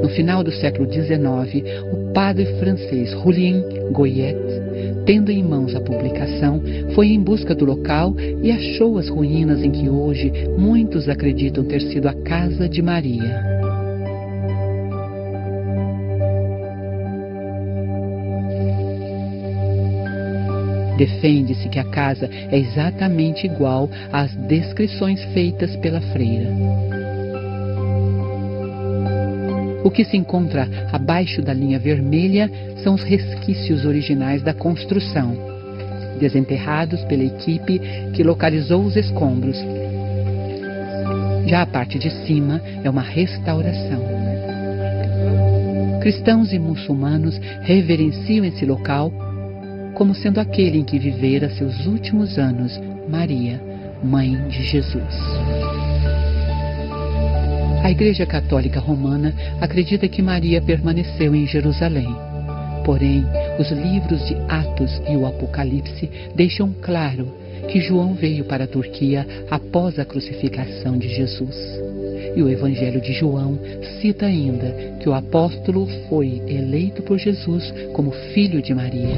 No final do século XIX, o padre francês Julien Goyet, tendo em mãos a publicação, foi em busca do local e achou as ruínas em que hoje muitos acreditam ter sido a Casa de Maria. Defende-se que a casa é exatamente igual às descrições feitas pela freira. O que se encontra abaixo da linha vermelha são os resquícios originais da construção, desenterrados pela equipe que localizou os escombros. Já a parte de cima é uma restauração. Cristãos e muçulmanos reverenciam esse local como sendo aquele em que vivera seus últimos anos Maria, mãe de Jesus. A Igreja Católica Romana acredita que Maria permaneceu em Jerusalém. Porém, os livros de Atos e o Apocalipse deixam claro que João veio para a Turquia após a crucificação de Jesus. E o Evangelho de João cita ainda que o apóstolo foi eleito por Jesus como filho de Maria.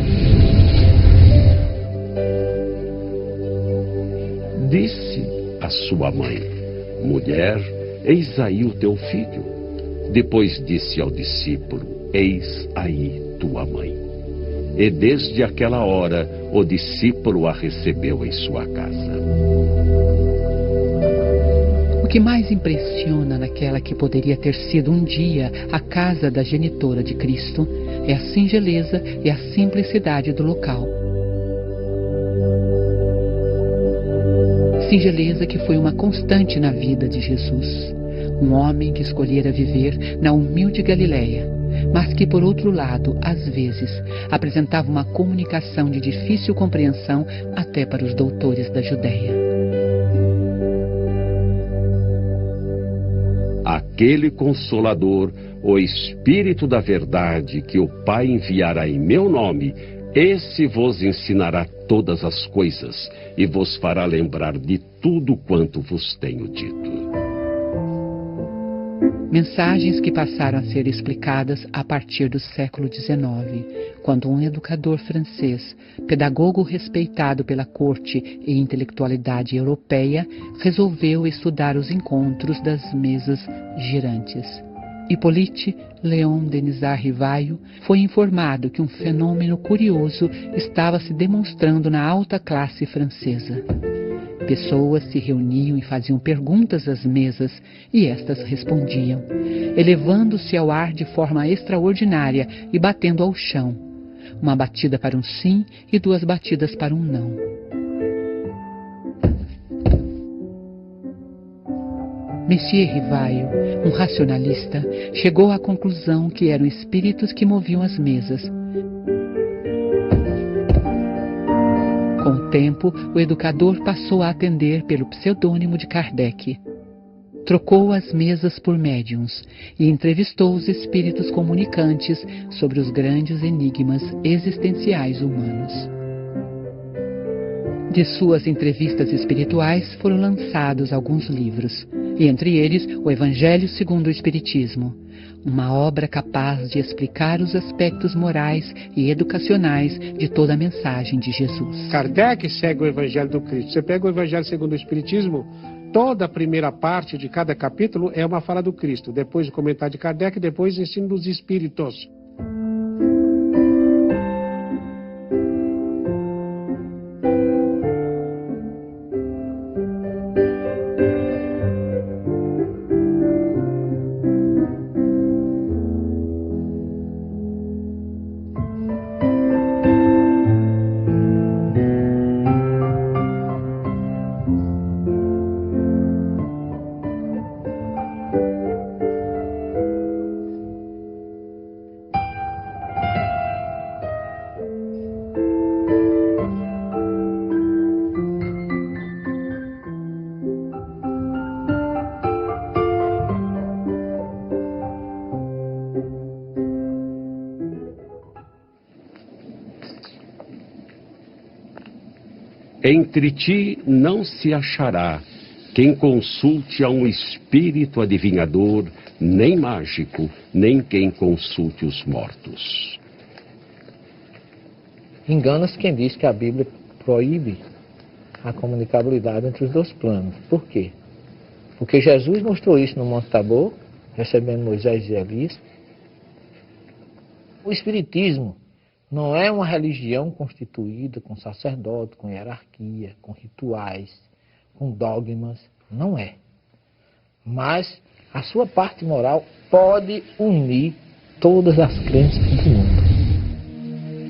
Disse a sua mãe: Mulher, eis aí o teu filho. Depois disse ao discípulo: Eis aí tua mãe. E desde aquela hora o discípulo a recebeu em sua casa. O que mais impressiona naquela que poderia ter sido um dia a casa da genitora de Cristo é a singeleza e a simplicidade do local. Singeleza que foi uma constante na vida de Jesus. Um homem que escolhera viver na humilde Galileia, mas que, por outro lado, às vezes, apresentava uma comunicação de difícil compreensão até para os doutores da Judéia. Aquele Consolador, o Espírito da Verdade, que o Pai enviará em meu nome, esse vos ensinará todas as coisas e vos fará lembrar de tudo quanto vos tenho dito. Mensagens que passaram a ser explicadas a partir do século XIX, quando um educador francês, pedagogo respeitado pela corte e intelectualidade europeia, resolveu estudar os encontros das mesas girantes. Hippolyte Léon Denisard Rivaio foi informado que um fenômeno curioso estava se demonstrando na alta classe francesa. Pessoas se reuniam e faziam perguntas às mesas, e estas respondiam, elevando-se ao ar de forma extraordinária e batendo ao chão. Uma batida para um sim e 2 batidas para um não. Monsieur Rivaio, um racionalista, chegou à conclusão que eram espíritos que moviam as mesas. Com o tempo, o educador passou a atender pelo pseudônimo de Kardec. Trocou as mesas por médiuns e entrevistou os espíritos comunicantes sobre os grandes enigmas existenciais humanos. De suas entrevistas espirituais foram lançados alguns livros, e entre eles o Evangelho segundo o Espiritismo, uma obra capaz de explicar os aspectos morais e educacionais de toda a mensagem de Jesus. Kardec segue o Evangelho do Cristo. Você pega o Evangelho segundo o Espiritismo, toda a primeira parte de cada capítulo é uma fala do Cristo, depois o comentário de Kardec, depois o ensino dos Espíritos. Entre ti não se achará quem consulte a um espírito adivinhador, nem mágico, nem quem consulte os mortos. Engana-se quem diz que a Bíblia proíbe a comunicabilidade entre os 2 planos. Por quê? Porque Jesus mostrou isso no Monte Tabor, recebendo Moisés e Elias. O Espiritismo não é uma religião constituída com sacerdote, com hierarquia, com rituais, com dogmas. Não é. Mas a sua parte moral pode unir todas as crenças do mundo.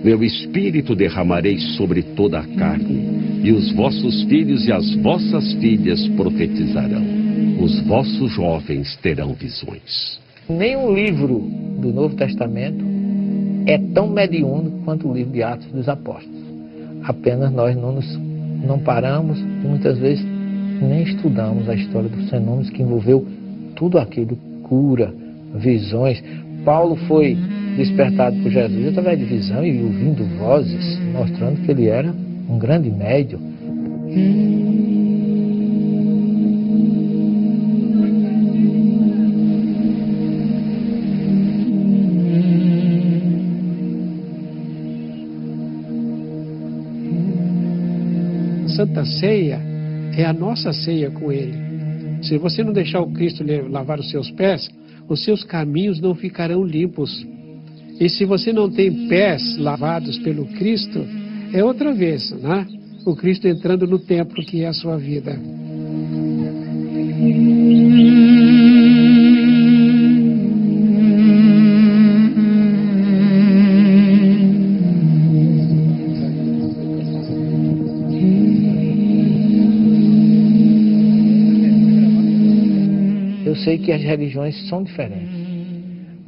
Meu espírito derramarei sobre toda a carne, e os vossos filhos e as vossas filhas profetizarão. Os vossos jovens terão visões. Nenhum livro do Novo Testamento é tão mediúnico quanto o livro de Atos dos Apóstolos. Apenas nós não paramos e muitas vezes nem estudamos a história dos fenômenos que envolveu tudo aquilo, cura, visões. Paulo foi despertado por Jesus através de visão e ouvindo vozes, mostrando que ele era um grande médium. Santa Ceia é a nossa ceia com Ele. Se você não deixar o Cristo lavar os seus pés, os seus caminhos não ficarão limpos. E se você não tem pés lavados pelo Cristo, é outra vez, né? O Cristo entrando no templo que é a sua vida. Eu sei que as religiões são diferentes,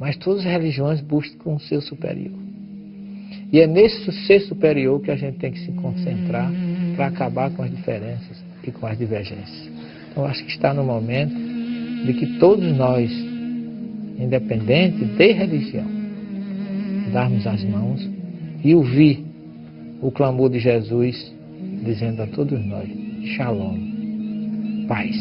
Mas todas as religiões buscam um ser superior. E é nesse ser superior que a gente tem que se concentrar para acabar com as diferenças e com as divergências. Então, acho que está no momento de que todos nós, independente de religião, darmos as mãos e ouvir o clamor de Jesus, dizendo a todos nós: Shalom, paz.